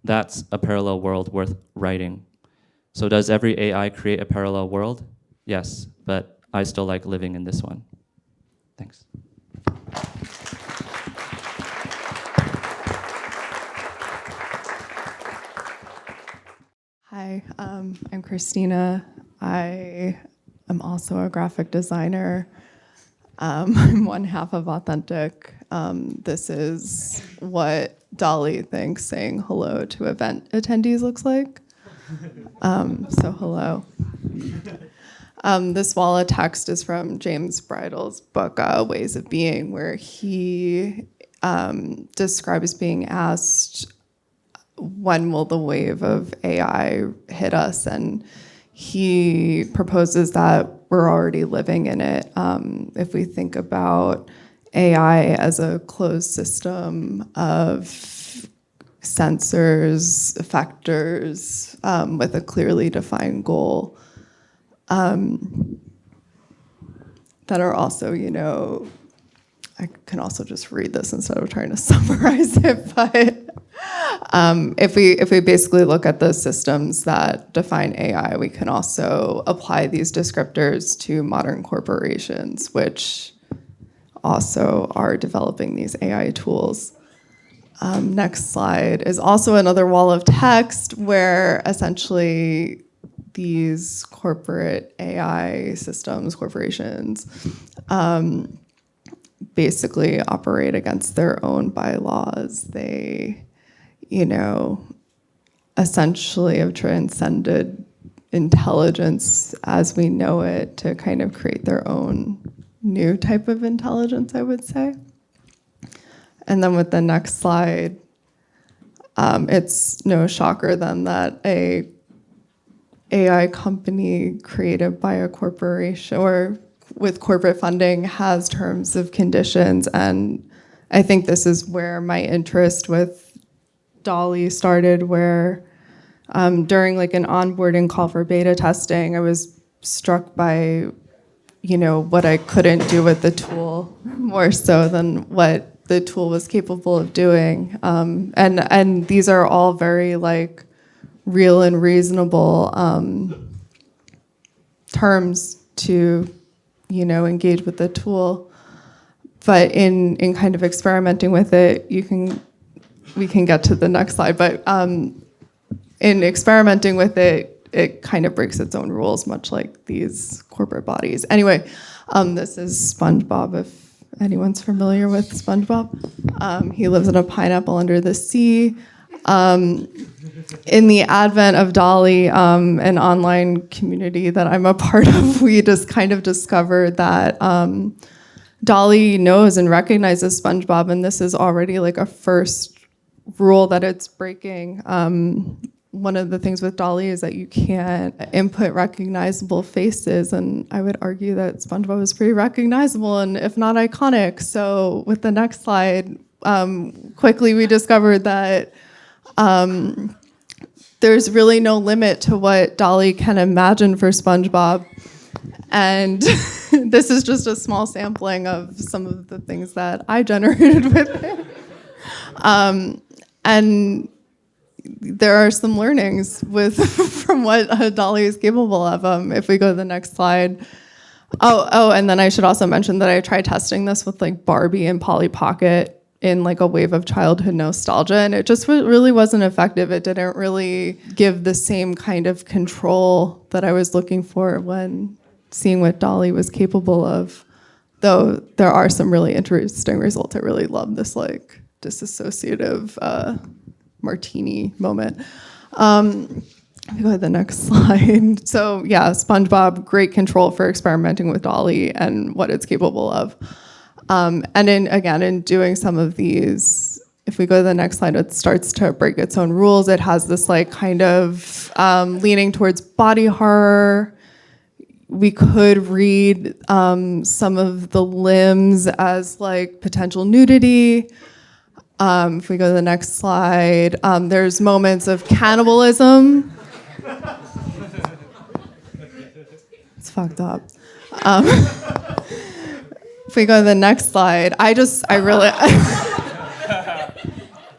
That's a parallel world worth writing. So does every AI create a parallel world? Yes, but I still like living in this one. Thanks. Hi, I'm Christina. I am also a graphic designer. I'm one half of Authentic. This is what DALL-E thinks saying hello to event attendees looks like. So hello. This wall of text is from James Bridle's book, Ways of Being, where he describes being asked, when will the wave of AI hit us? And he proposes that we're already living in it. If we think about AI as a closed system of sensors, effectors, with a clearly defined goal, that are also, I can also just read this instead of trying to summarize it, but if we basically look at the systems that define AI, we can also apply these descriptors to modern corporations, which also are developing these AI tools. Next slide is also another wall of text where essentially these corporate AI systems, corporations, basically operate against their own bylaws. They, essentially have transcended intelligence as we know it to kind of create their own new type of intelligence, I would say. And then with the next slide, it's no shocker then that a AI company created by a corporation or with corporate funding has terms of conditions. And I think this is where my interest with DALL-E started, where During like an onboarding call for beta testing, I was struck by, what I couldn't do with the tool more so than what the tool was capable of doing. And these are all very like real and reasonable terms to, engage with the tool. But in kind of experimenting with it, we can get to the next slide, but in experimenting with it, it kind of breaks its own rules, much like these corporate bodies. Anyway, this is SpongeBob, if anyone's familiar with SpongeBob. He lives in a pineapple under the sea. In the advent of DALL-E, an online community that I'm a part of, we just kind of discovered that DALL-E knows and recognizes SpongeBob, and this is already like a first rule that it's breaking. One of the things with DALL-E is that you can't input recognizable faces, and I would argue that SpongeBob is pretty recognizable and if not iconic. So with the next slide, quickly we discovered that there's really no limit to what DALL-E can imagine for SpongeBob. And this is just a small sampling of some of the things that I generated with it. And there are some learnings from what DALL-E is capable of. If we go to the next slide. And then I should also mention that I tried testing this with like Barbie and Polly Pocket in like a wave of childhood nostalgia, and it just really wasn't effective. It didn't really give the same kind of control that I was looking for when seeing what DALL-E was capable of, though there are some really interesting results. I really love this like disassociative martini moment. Let me go to the next slide. So yeah, SpongeBob, great control for experimenting with DALL-E and what it's capable of. And in doing some of these, if we go to the next slide, it starts to break its own rules. It has this like kind of leaning towards body horror. We could read some of the limbs as like potential nudity. If we go to the next slide, there's moments of cannibalism. It's fucked up. If we go to the next slide,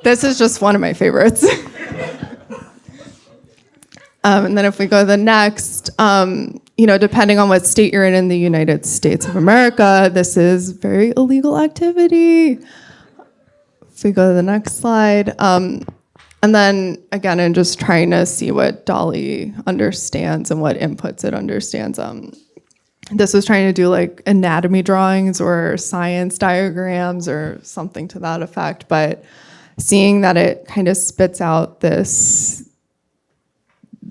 this is just one of my favorites. And then if we go to the next, depending on what state you're in the United States of America, this is very illegal activity. If we go to the next slide, and then again, in just trying to see what DALL-E understands and what inputs it understands. This was trying to do like anatomy drawings or science diagrams or something to that effect, but seeing that it kind of spits out this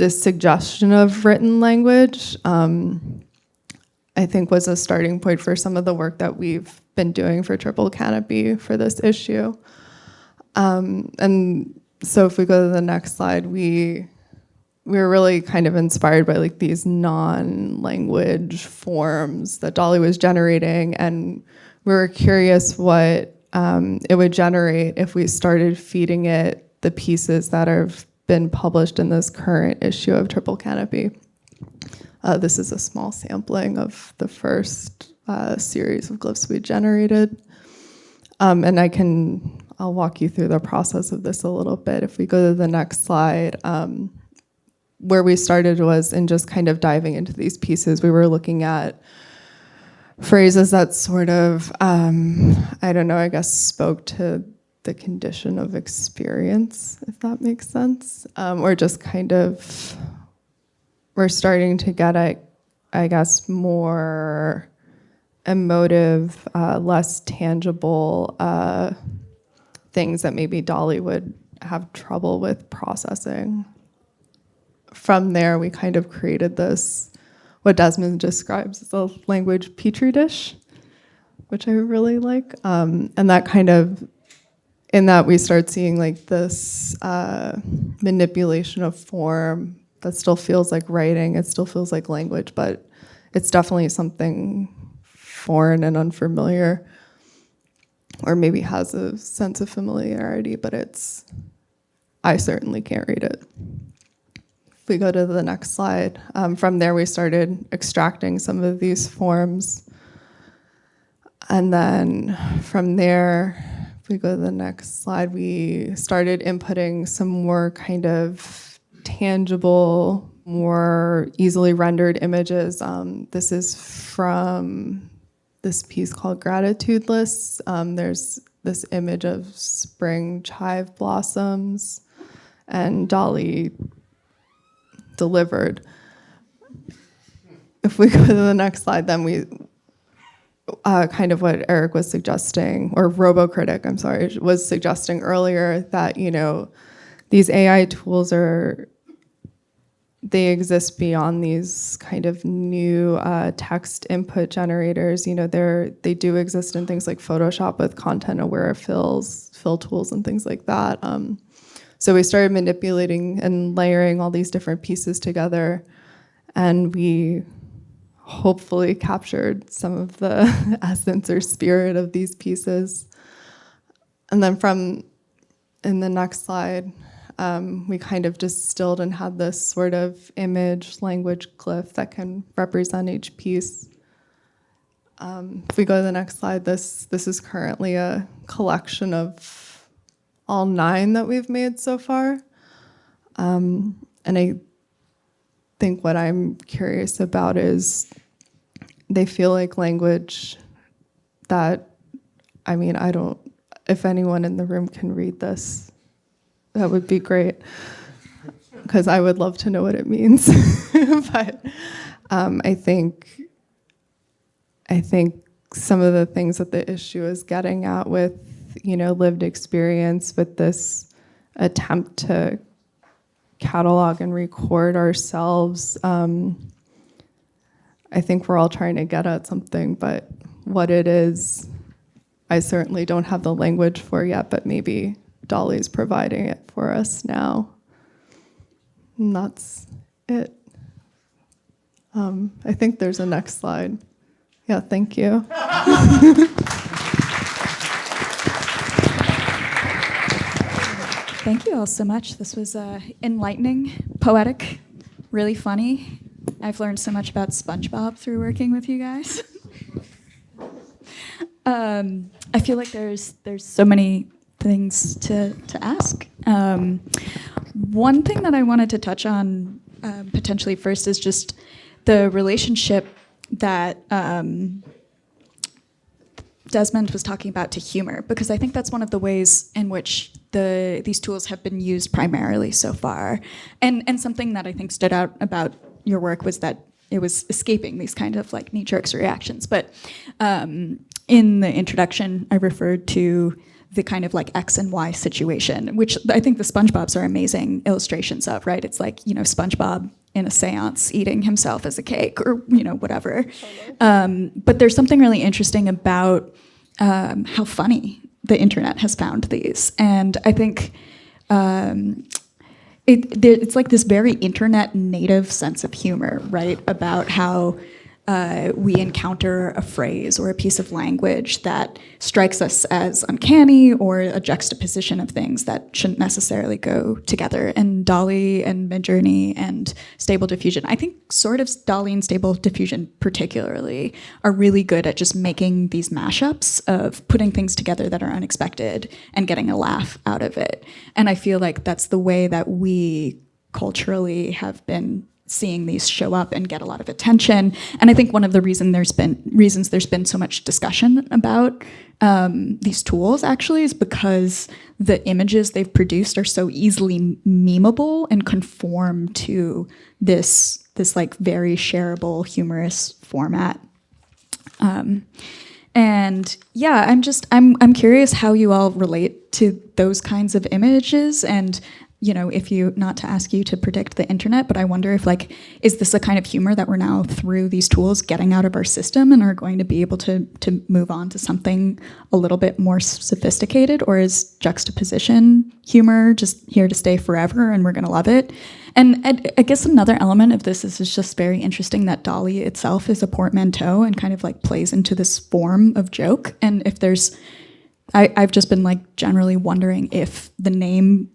suggestion of written language, I think was a starting point for some of the work that we've been doing for Triple Canopy for this issue. And so if we go to the next slide, we were really kind of inspired by like these non-language forms that DALL-E was generating, and we were curious what it would generate if we started feeding it the pieces that have been published in this current issue of Triple Canopy. This is a small sampling of the first series of glyphs we generated. And I'll walk you through the process of this a little bit. If we go to the next slide, where we started was in just kind of diving into these pieces. We were looking at phrases that sort of, I guess spoke to the condition of experience, if that makes sense. Or just kind of, we're starting to get at, I guess, more emotive, less tangible things that maybe DALL-E would have trouble with processing. From there, we kind of created this, what Desmond describes as a language petri dish, which I really like. And that kind of, in that we start seeing like this manipulation of form that still feels like writing, it still feels like language, but it's definitely something foreign and unfamiliar, or maybe has a sense of familiarity, but I certainly can't read it. If we go to the next slide, from there we started extracting some of these forms. And then from there, if we go to the next slide, we started inputting some more kind of tangible, more easily rendered images. This is from this piece called Gratitude Lists. There's this image of spring chive blossoms, and DALL-E delivered. If we go to the next slide, then we kind of what Erik was suggesting, or RoboCritic, I'm sorry, was suggesting earlier, that, you know, these AI tools they exist beyond these kind of new text input generators. You know, they do exist in things like Photoshop with content-aware fill tools and things like that. So we started manipulating and layering all these different pieces together, and we hopefully captured some of the essence or spirit of these pieces. And then in the next slide, we kind of distilled and had this sort of image language glyph that can represent each piece. If we go to the next slide, this is currently a collection of all 9 that we've made so far. And I think what I'm curious about is they feel like language that, I mean, if anyone in the room can read this, that would be great, because I would love to know what it means. But I think some of the things that the issue is getting at with, you know, lived experience, with this attempt to catalog and record ourselves, I think we're all trying to get at something, but what it is, I certainly don't have the language for yet, but maybe DALL-E's providing it for us now. And that's it. I think there's a next slide. Yeah, thank you. Thank you all so much. This was enlightening, poetic, really funny. I've learned so much about SpongeBob through working with you guys. I feel like there's so many things to ask. One thing that I wanted to touch on potentially first is just the relationship that Desmond was talking about to humor, because I think that's one of the ways in which these tools have been used primarily so far. And something that I think stood out about your work was that it was escaping these kind of like knee-jerk reactions. But in the introduction, I referred to the kind of like X and Y situation, which I think the SpongeBobs are amazing illustrations of, right? It's like, you know, SpongeBob in a seance eating himself as a cake, or, you know, whatever. But there's something really interesting about how funny the internet has found these. And I think it's like this very internet native sense of humor, right? About how we encounter a phrase or a piece of language that strikes us as uncanny, or a juxtaposition of things that shouldn't necessarily go together. And DALL-E and Midjourney and Stable Diffusion, I think sort of DALL-E and Stable Diffusion particularly, are really good at just making these mashups of putting things together that are unexpected and getting a laugh out of it. And I feel like that's the way that we culturally have been seeing these show up and get a lot of attention. And I think one of the reasons there's been so much discussion about these tools actually is because the images they've produced are so easily memeable and conform to this like very shareable, humorous format. And yeah, I'm curious how you all relate to those kinds of images. And you know, not to ask you to predict the internet, but I wonder if, like, is this a kind of humor that we're now, through these tools, getting out of our system and are going to be able to move on to something a little bit more sophisticated? Or is juxtaposition humor just here to stay forever and we're going to love it? And I guess another element of this is just very interesting that DALL-E itself is a portmanteau and kind of like plays into this form of joke. And if there's I've just been like generally wondering if the name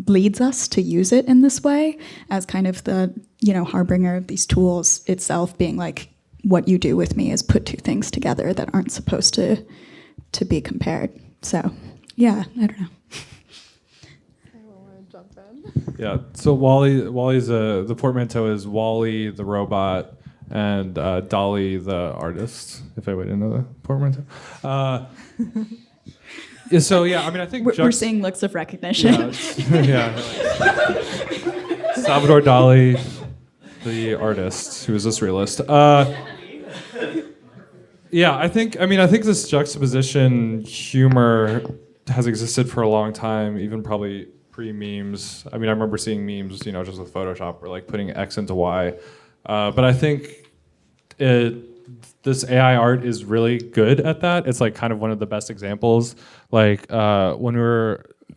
leads us to use it in this way as kind of the, harbinger of these tools itself being like, what you do with me is put two things together that aren't supposed to be compared. So, yeah, I don't know. Anyone want to jump in? Yeah. So Wally's the portmanteau is Wally the robot and DALL-E the artist. If I didn't know the portmanteau. Yeah, so yeah, I mean, I think We're seeing looks of recognition. Yeah. Salvador Dali, the artist, who is a surrealist. Yeah, I think this juxtaposition humor has existed for a long time, even probably pre-memes. I mean, I remember seeing memes, just with Photoshop, where like putting X into Y. But I think this AI art is really good at that. It's like kind of one of the best examples. Like when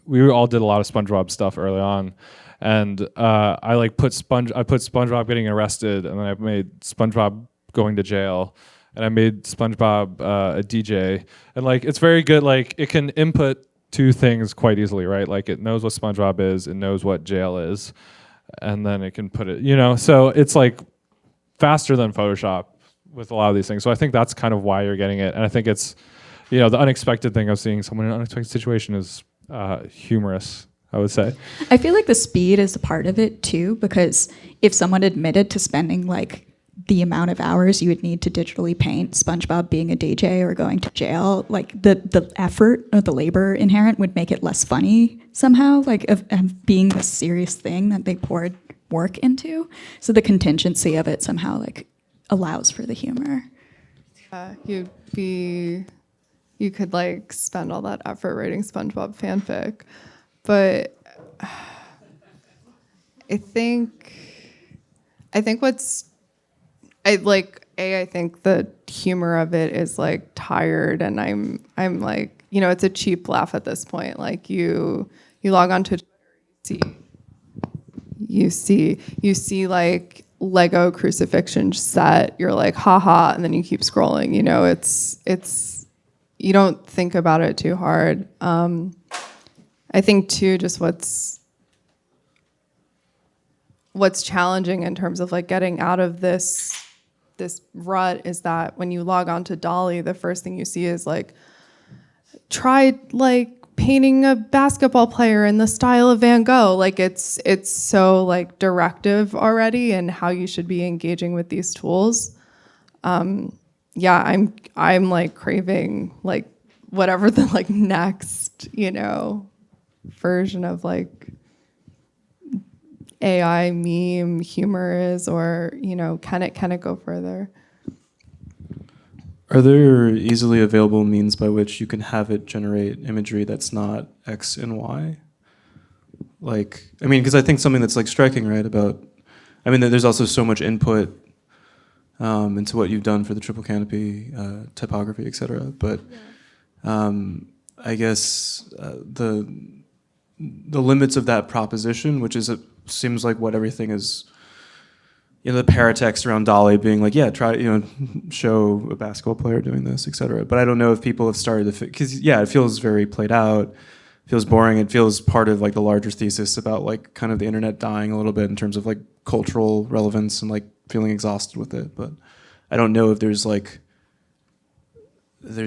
we all did a lot of SpongeBob stuff early on, and I put SpongeBob getting arrested, and then I made SpongeBob going to jail, and I made SpongeBob a DJ, and like it's very good. Like it can input two things quite easily, right? Like it knows what SpongeBob is, it knows what jail is, and then it can put it, So it's like faster than Photoshop with a lot of these things. So I think that's kind of why you're getting it. And I think it's, the unexpected thing of seeing someone in an unexpected situation is humorous, I would say. I feel like the speed is a part of it too, because if someone admitted to spending like the amount of hours you would need to digitally paint SpongeBob being a DJ or going to jail, like the effort or the labor inherent would make it less funny somehow, like of being this serious thing that they poured work into. So the contingency of it somehow like allows for the humor. You could like spend all that effort writing SpongeBob fanfic, but I think I think the humor of it is like tired, and I'm like, it's a cheap laugh at this point. Like you log on to Twitter, you see like Lego crucifixion set, you're like, haha, and then you keep scrolling. It's you don't think about it too hard. I think too, just what's challenging in terms of like getting out of this rut is that when you log on to DALL-E, the first thing you see is like, try like painting a basketball player in the style of Van Gogh. Like it's so like directive already in how you should be engaging with these tools. I'm like craving like whatever the like next, version of like AI meme humor is, or can it go further? Are there easily available means by which you can have it generate imagery that's not X and Y? Like, because I think something that's like striking, right, there's also so much input into what you've done for the Triple Canopy, typography, et cetera. But I guess the limits of that proposition, which is seems like what everything is, the paratext around DALL-E being like, yeah, try, show a basketball player doing this, et cetera. But I don't know if people have started to, because it feels very played out, feels boring. It feels part of like the larger thesis about like kind of the internet dying a little bit in terms of like cultural relevance and like feeling exhausted with it. But I don't know if there's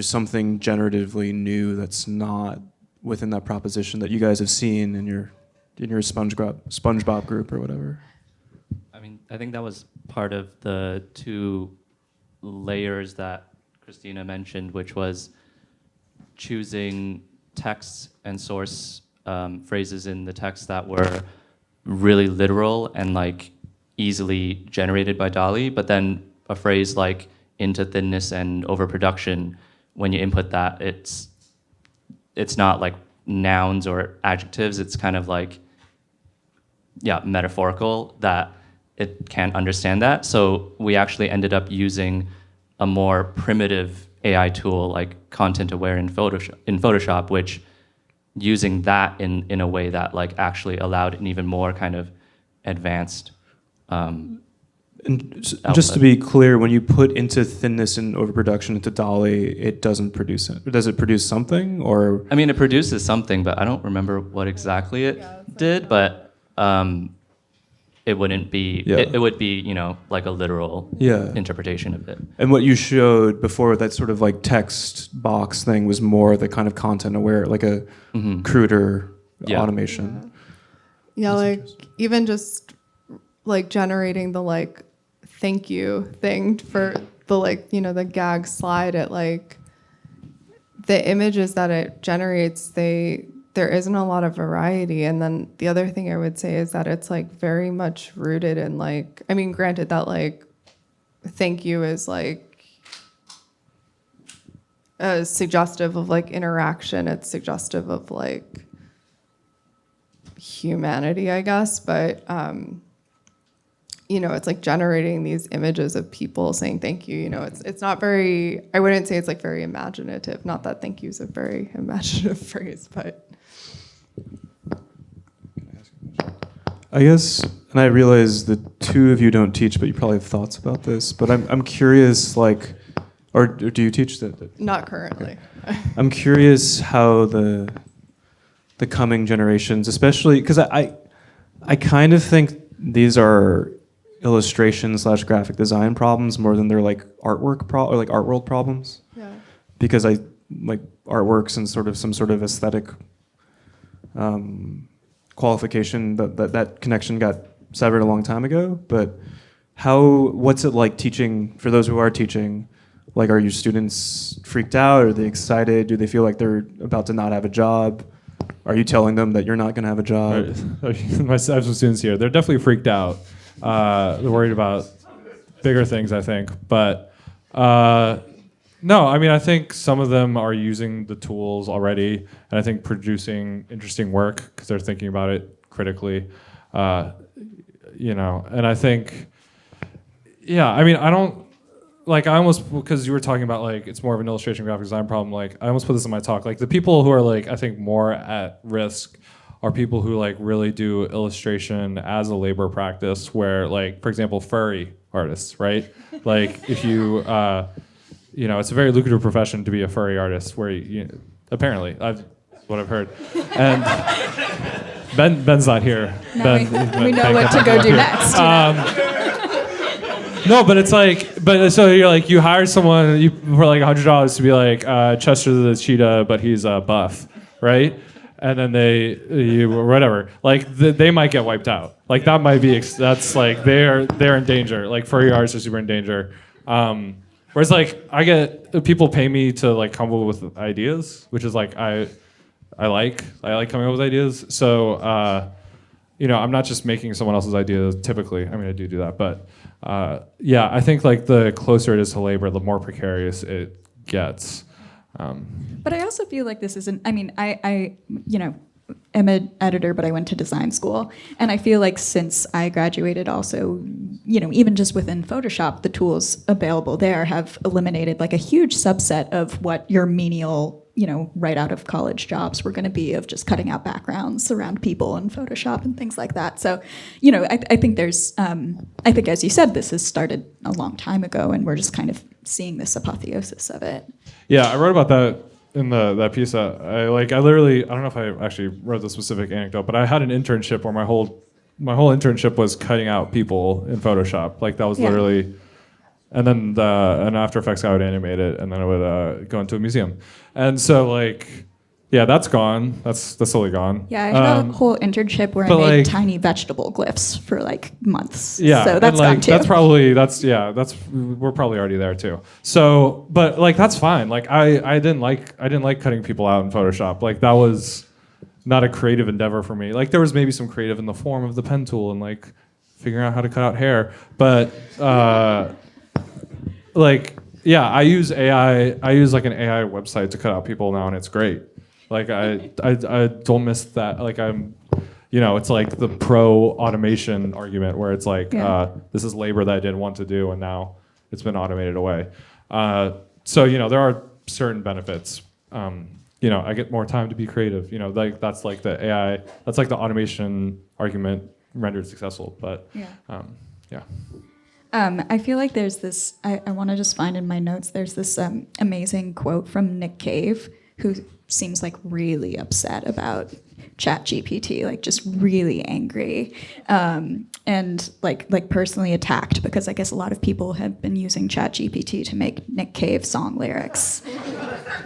something generatively new that's not within that proposition that you guys have seen in your SpongeBob group or whatever. I think that was part of the two layers that Christina mentioned, which was choosing texts and source phrases in the text that were really literal and like easily generated by DALL-E, but then a phrase like into thinness and overproduction, when you input that, it's not like nouns or adjectives, it's kind of like, metaphorical, that it can't understand that. So we actually ended up using a more primitive AI tool like Content Aware in Photoshop, which using that in a way that like actually allowed an even more kind of advanced And just to be clear, when you put into thinness and overproduction into DALL-E, it doesn't produce it. Does it produce something, or? I mean, it produces something, but I don't remember what exactly it did. But it wouldn't be. Yeah. It would be, you know, like a literal interpretation of it. And what you showed before, that sort of like text box thing, was more the kind of content aware, like a cruder automation. Yeah, like even just like generating the like thank you thing for the like, you know, the gag slide, it like the images that it generates, there isn't a lot of variety. And then the other thing I would say is that it's like very much rooted in like, I mean, granted that like thank you is like suggestive of like interaction, it's suggestive of like humanity, I guess, but you know, it's like generating these images of people saying thank you. You know, it's not very, I wouldn't say it's like very imaginative. Not that thank you is a very imaginative phrase, but. I guess, and I realize the two of you don't teach, but you probably have thoughts about this. But I'm curious, like, or do you teach that? Not currently. Okay. I'm curious how the coming generations, especially because I kind of think these are illustration/graphic design problems more than they're like artwork or like art world problems. Yeah. Because I like artworks and sort of some sort of aesthetic qualification that connection got severed a long time ago. But what's it like teaching for those who are teaching? Like, are your students freaked out? Are they excited? Do they feel like they're about to not have a job? Are you telling them that you're not going to have a job? I have some students here. They're definitely freaked out. They're worried about bigger things, I think. But no, I mean, I think some of them are using the tools already, and I think producing interesting work because they're thinking about it critically. You know, and I think, yeah, I mean, I don't. Like, I almost, because you were talking about, like, it's more of an illustration graphic design problem, like, I almost put this in my talk. Like, the people who are, like, I think more at risk are people who, like, really do illustration as a labor practice where, like, for example, furry artists, right? Like, if you, you know, it's a very lucrative profession to be a furry artist where, apparently, what I've heard. And Ben's not here. Now we know what to go do next. No, but it's like, so you're like, you hire someone for like $100 to be like Chester the cheetah, but he's buff, right? And then whatever, like they might get wiped out. Like that might be, that's like they're in danger. Like furry artists are super in danger. Whereas like people pay me to like come up with ideas, which is like I like coming up with ideas. So you know, I'm not just making someone else's ideas typically. I mean, I do that, but. Yeah, I think like the closer it is to labor, the more precarious it gets. But I also feel like this isn't, I mean, I you know, am an editor, but I went to design school. And I feel like since I graduated also, you know, even just within Photoshop, the tools available there have eliminated like a huge subset of what your menial, you know, right out of college jobs were going to be of just cutting out backgrounds around people in Photoshop and things like that. So, you know, I think there's, I think as you said, this has started a long time ago and we're just kind of seeing this apotheosis of it. Yeah, I wrote about that in that piece. I literally, I don't know if I actually wrote the specific anecdote, but I had an internship where my whole internship was cutting out people in Photoshop. Like that was literally, and then an After Effects guy would animate it, and then it would go into a museum. And so like, yeah, that's gone. That's totally gone. Yeah, I had a whole internship where I made like, tiny vegetable glyphs for like months. Yeah, so that's like, gone too. We're probably already there too. So, but like that's fine. Like I didn't like cutting people out in Photoshop. Like that was not a creative endeavor for me. Like there was maybe some creative in the form of the pen tool and like figuring out how to cut out hair, but like yeah, I use AI. I use like an AI website to cut out people now, and it's great. Like I don't miss that. Like I'm, you know, it's like the pro automation argument where it's like this is labor that I didn't want to do, and now it's been automated away. So you know there are certain benefits. You know, I get more time to be creative. You know, like that's like the AI. That's like the automation argument rendered successful. But yeah. I feel like there's this, I want to just find in my notes, there's this amazing quote from Nick Cave, who seems like really upset about ChatGPT, like just really angry, and like personally attacked, because I guess a lot of people have been using ChatGPT to make Nick Cave song lyrics.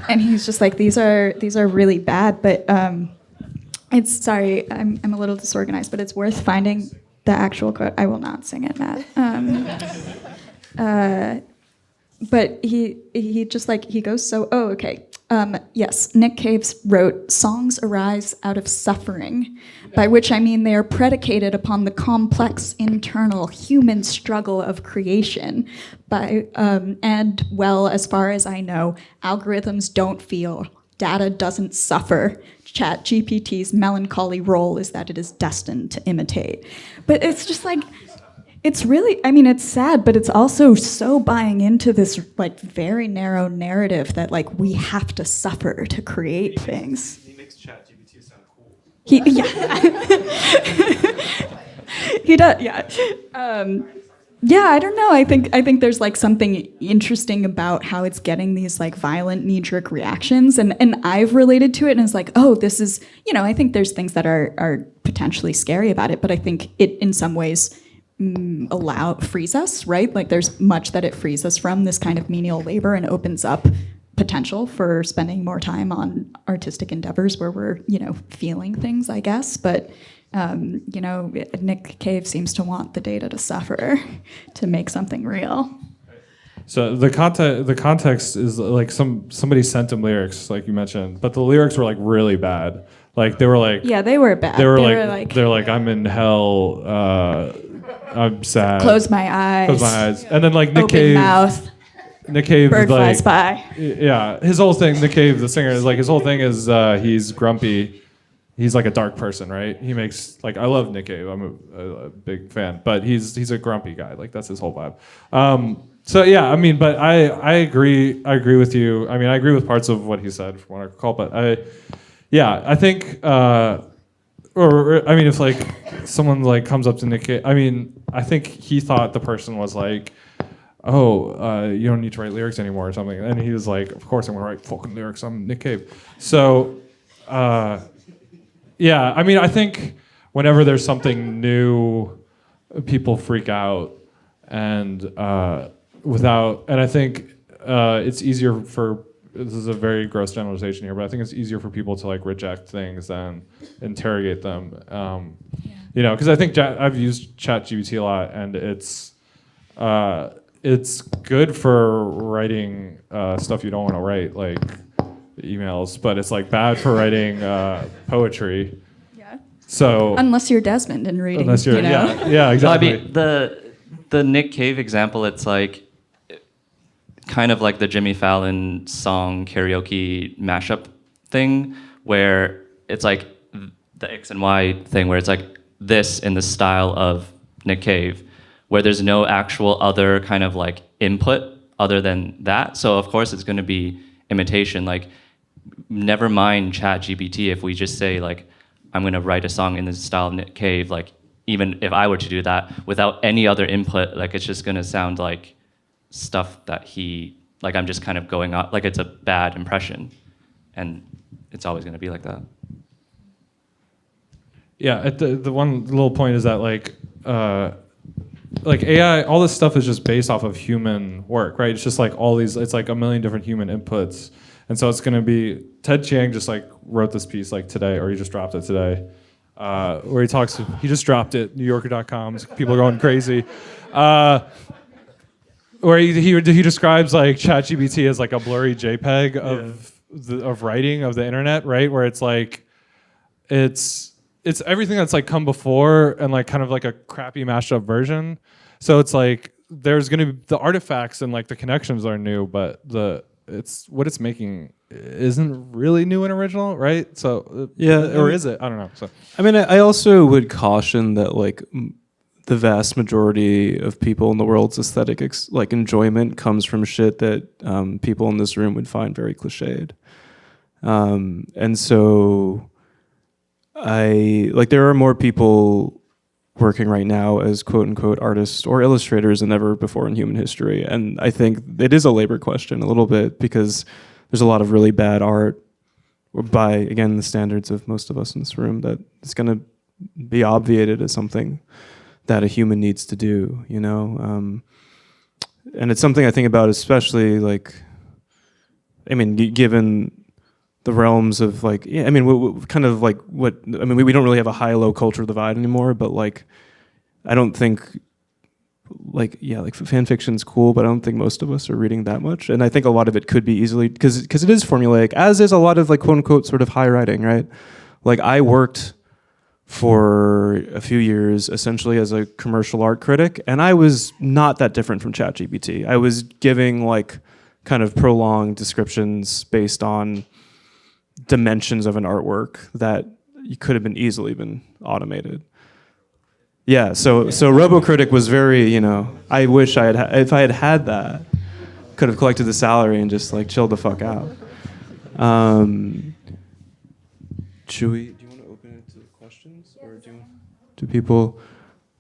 And he's just like, these are really bad, but it's, sorry, I'm a little disorganized, but it's worth finding the actual quote. I will not sing it, Matt. But he just like, he goes so, oh, okay. Yes, Nick Cave wrote, "Songs arise out of suffering, by which I mean they are predicated upon the complex internal human struggle of creation. And well, as far as I know, algorithms don't feel, data doesn't suffer. ChatGPT's melancholy role is that it is destined to imitate." But it's just like, it's really, I mean, it's sad, but it's also so buying into this like very narrow narrative that like we have to suffer to create things. He makes ChatGPT sound cool. He does, yeah. Yeah, I don't know. I think there's like something interesting about how it's getting these like violent knee-jerk reactions, and I've related to it, and it's like, oh, this is, you know, I think there's things that are potentially scary about it, but I think it in some ways frees us, right? Like there's much that it frees us from, this kind of menial labor, and opens up potential for spending more time on artistic endeavors where we're, you know, feeling things, I guess. But you know, Nick Cave seems to want the data to suffer to make something real. So the context is like somebody sent him lyrics, like you mentioned, but the lyrics were like really bad. Like they were like, yeah, they were bad. They're like I'm in hell. I'm sad. Close my eyes. Close my eyes. And then like Nick Open Cave. mouth. Nick Cave. Bird like, flies by. Yeah, his whole thing. Nick Cave, the singer, is like his whole thing is he's grumpy. He's like a dark person, right? He makes like, I love Nick Cave. I'm a big fan, but he's a grumpy guy. Like that's his whole vibe. So yeah, I mean, but I agree with you. I mean, I agree with parts of what he said from what I recall, but I think. Or I mean, if like someone like comes up to Nick Cave, I mean, I think he thought the person was like, "Oh, you don't need to write lyrics anymore" or something, and he was like, "Of course I'm gonna write fucking lyrics. I'm Nick Cave." So, yeah, I mean, I think whenever there's something new, people freak out, and I think it's easier for. This is a very gross generalization here, but I think it's easier for people to like reject things than interrogate them. You know, because I think I've used ChatGPT a lot, and it's good for writing stuff you don't want to write, like emails, but it's like bad for writing poetry. Yeah. So unless you're Desmond and reading, unless you're, you know? yeah, exactly. I mean, the Nick Cave example, it's like kind of like the Jimmy Fallon song karaoke mashup thing, where it's like the X and Y thing, where it's like this in the style of Nick Cave, where there's no actual other kind of like input other than that. So of course it's going to be imitation. Like, never mind ChatGPT if we just say like, I'm going to write a song in the style of Nick Cave. Like, even if I were to do that without any other input, like it's just going to sound like stuff that like I'm just kind of going on, like it's a bad impression, and it's always going to be like that. Yeah, the one little point is that like AI, all this stuff is just based off of human work, right? It's just like all these, it's like a million different human inputs, and so it's going to be, Ted Chiang just like wrote this piece like today, or he just dropped it today, where he just dropped it, NewYorker.com, people are going crazy. Where he describes like ChatGPT as like a blurry JPEG of writing of the internet, right? Where it's like it's everything that's like come before and like kind of like a crappy mashed up version. So it's like there's gonna be the artifacts and like the connections are new, but what it's making isn't really new and original, right? So or is it? I don't know. So I mean, I also would caution that like the vast majority of people in the world's aesthetic like enjoyment comes from shit that people in this room would find very cliched. And so there are more people working right now as quote unquote artists or illustrators than ever before in human history. And I think it is a labor question a little bit, because there's a lot of really bad art by, again, the standards of most of us in this room, that it's going to be obviated as something that a human needs to do, you know? And it's something I think about, especially like, I mean, given the realms of like, yeah, I mean, kind of like what, I mean, we don't really have a high-low culture divide anymore, but like, I don't think, like, yeah, like fan fiction's cool, but I don't think most of us are reading that much. And I think a lot of it could be easily, because it is formulaic, as is a lot of like quote unquote sort of high writing, right? Like I worked for a few years essentially as a commercial art critic, and I was not that different from ChatGPT. I was giving like kind of prolonged descriptions based on dimensions of an artwork that could have been easily been automated. Yeah, so RoboCritic was very, you know, I wish I had, if I had that, could have collected the salary and just like chilled the fuck out. Should we, do you want to open it to questions, or do people,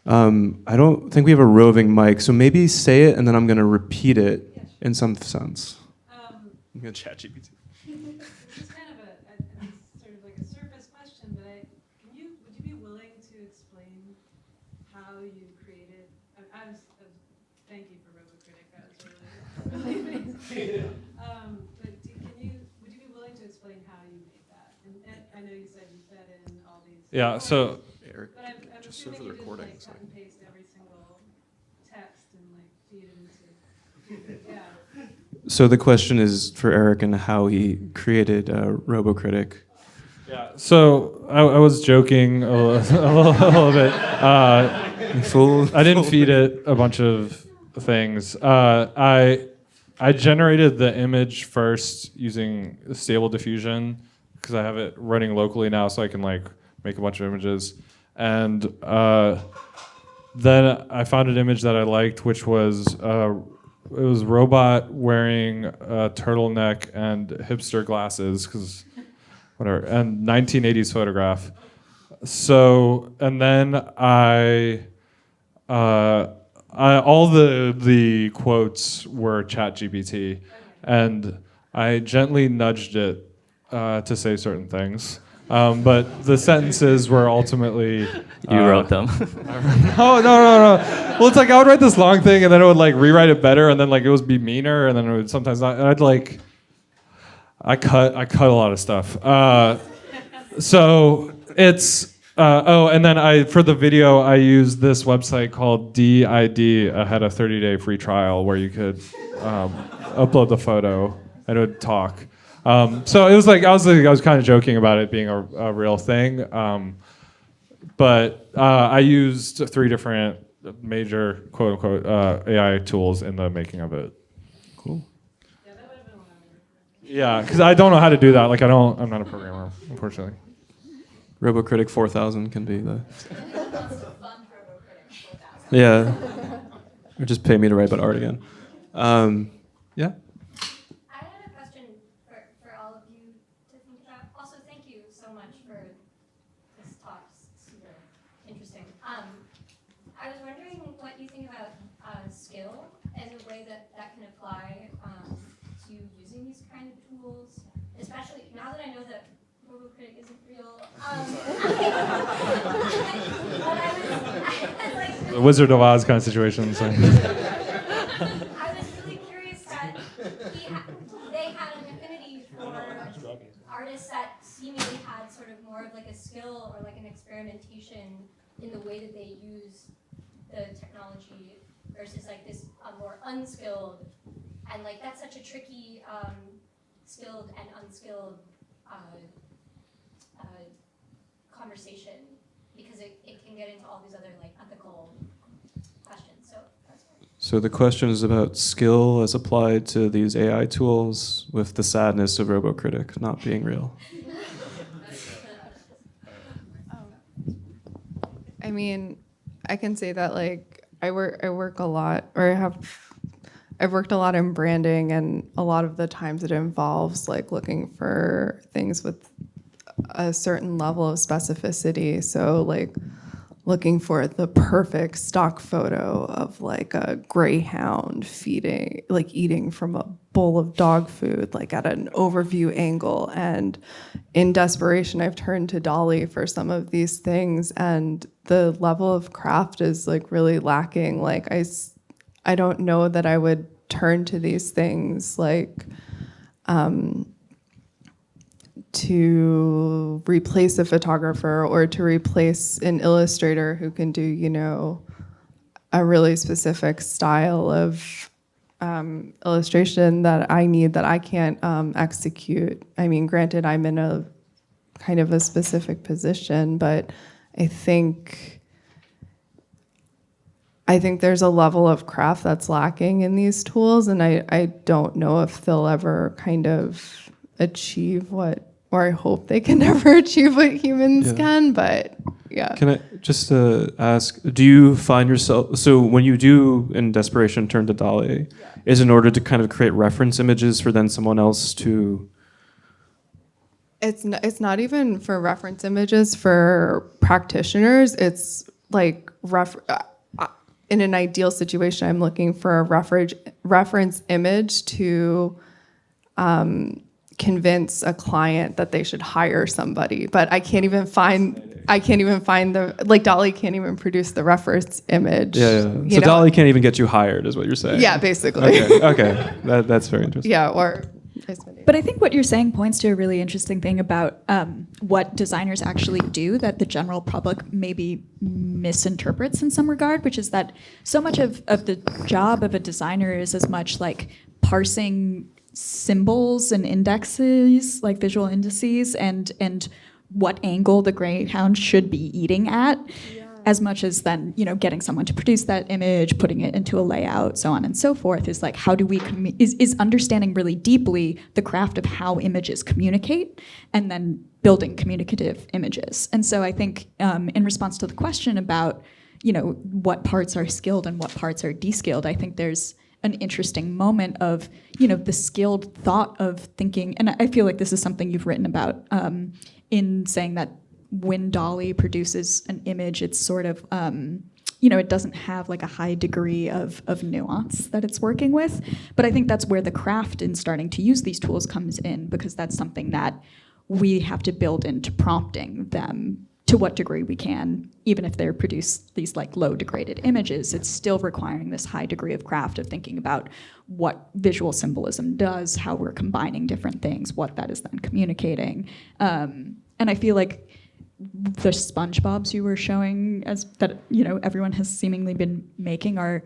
I don't think we have a roving mic, so maybe say it and then I'm going to repeat it in some sense. I'm going to chat GPT. This is kind of a sort of like a surface question, but would you be willing to explain how you created? Thank you for RoboCritic. That was really amazing. But would you be willing to explain how you made that? And I know you said you fed in all these. Yeah. So. Eric, but I'm assuming you didn't like cut and paste every single text and like feed it into. Yeah. So the question is for Eric and how he created RoboCritic. Yeah. So I was joking a little bit. I didn't feed it a bunch of things. I generated the image first using Stable Diffusion because I have it running locally now, so I can like make a bunch of images. And then I found an image that I liked, which was it was robot wearing a turtleneck and hipster glasses, because whatever, and 1980s photograph. So, and then all the quotes were ChatGPT, and I gently nudged it to say certain things. But the sentences were ultimately... You wrote them. No. Well, it's like I would write this long thing, and then I would like rewrite it better, and then like it would be meaner, and then it would sometimes not. And I cut a lot of stuff. So it's... and then for the video, I used this website called DID. I had a 30-day free trial where you could upload the photo, and it would talk. So it was like I was kind of joking about it being a real thing, but I used 3 different major quote unquote AI tools in the making of it. Cool. Yeah, that would have been a lot of work. Yeah, because I don't know how to do that. Like I'm not a programmer, unfortunately. RoboCritic 4000 can be the. Yeah. Or just pay me to write about art again. Yeah. I was wondering what you think about skill and the way that can apply to using these kind of tools, especially now that I know that RoboCritic isn't real. The Wizard of Oz kind of situations. I was really curious that they had an affinity for artists that seemingly had sort of more of like a skill or like an experimentation in the way that they use the technology versus like this more unskilled, and like that's such a tricky skilled and unskilled conversation, because it can get into all these other like ethical questions. So that's why. So the question is about skill as applied to these AI tools, with the sadness of RoboCritic not being real. I mean, I can say that like I work a lot, or I've worked a lot in branding, and a lot of the times it involves like looking for things with a certain level of specificity. So like looking for the perfect stock photo of like a greyhound feeding, like eating from a bowl of dog food, like at an overview angle. And in desperation, I've turned to DALL-E for some of these things, and the level of craft is like really lacking. Like I don't know that I would turn to these things like to replace a photographer or to replace an illustrator who can do, you know, a really specific style of illustration that I need that I can't execute. I mean, granted, I'm in a kind of a specific position, but I think there's a level of craft that's lacking in these tools, and I don't know if they'll ever kind of achieve what, or I hope they can never achieve what humans can, but yeah. Can I just ask, do you find yourself, so when you do in desperation turn to DALL-E, is in order to kind of create reference images for then someone else to... It's not even for reference images for practitioners. It's like in an ideal situation, I'm looking for a reference image to convince a client that they should hire somebody, but I can't even find the, like DALL-E can't even produce the reference image. Yeah. So DALL-E can't even get you hired, is what you're saying. Yeah, basically. Okay. That's very interesting. Yeah, or. But I think what you're saying points to a really interesting thing about what designers actually do that the general public maybe misinterprets in some regard, which is that so much of the job of a designer is as much like parsing symbols and indexes, like visual indices, and what angle the greyhound should be eating at, as much as then, you know, getting someone to produce that image, putting it into a layout, so on and so forth, is like, how do we, is understanding really deeply the craft of how images communicate, and then building communicative images. And so I think in response to the question about, you know, what parts are skilled and what parts are de-skilled, I think there's an interesting moment of, you know, the skilled thought of thinking, and I feel like this is something you've written about in saying that when DALL-E produces an image, it's sort of, you know, it doesn't have like a high degree of nuance that it's working with. But I think that's where the craft in starting to use these tools comes in, because that's something that we have to build into prompting them to what degree we can. Even if they're produce these like low degraded images, it's still requiring this high degree of craft of thinking about what visual symbolism does, how we're combining different things, what that is then communicating. And I feel like the SpongeBobs you were showing, as that, you know, everyone has seemingly been making, are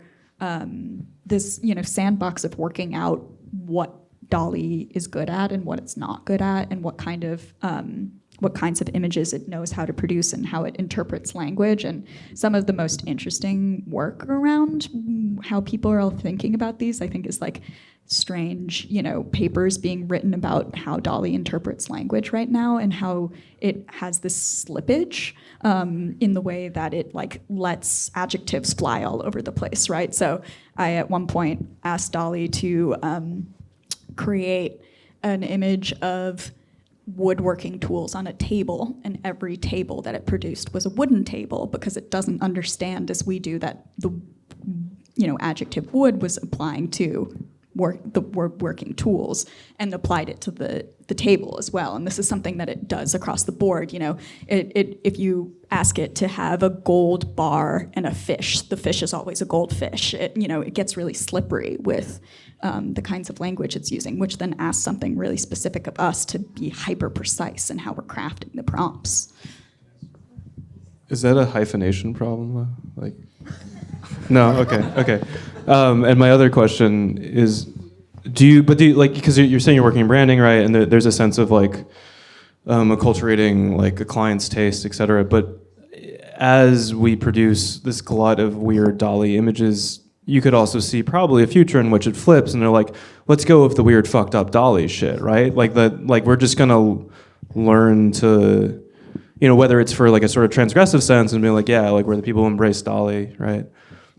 this, you know, sandbox of working out what DALL-E is good at and what it's not good at, and what kinds of images it knows how to produce and how it interprets language. And some of the most interesting work around how people are all thinking about these, I think, is like strange, you know, papers being written about how DALL-E interprets language right now, and how it has this slippage in the way that it like lets adjectives fly all over the place, right? So I at one point asked DALL-E to create an image of woodworking tools on a table, and every table that it produced was a wooden table, because it doesn't understand, as we do, that the, you know, adjective wood was applying to working tools, and applied it to the table as well. And this is something that it does across the board. You know, if you ask it to have a gold bar and a fish, the fish is always a goldfish. You know, it gets really slippery with the kinds of language it's using, which then asks something really specific of us to be hyper precise in how we're crafting the prompts. Is that a hyphenation problem? Like, no, okay. And my other question is, do you like, because you're saying you're working in branding, right? And there's a sense of like acculturating like a client's taste, et cetera. But as we produce this glut of weird DALL-E images, you could also see probably a future in which it flips, and they're like, let's go with the weird fucked up DALL-E shit, right? Like we're just gonna learn to, you know, whether it's for like a sort of transgressive sense and be like, yeah, like we're the people who embrace DALL-E, right?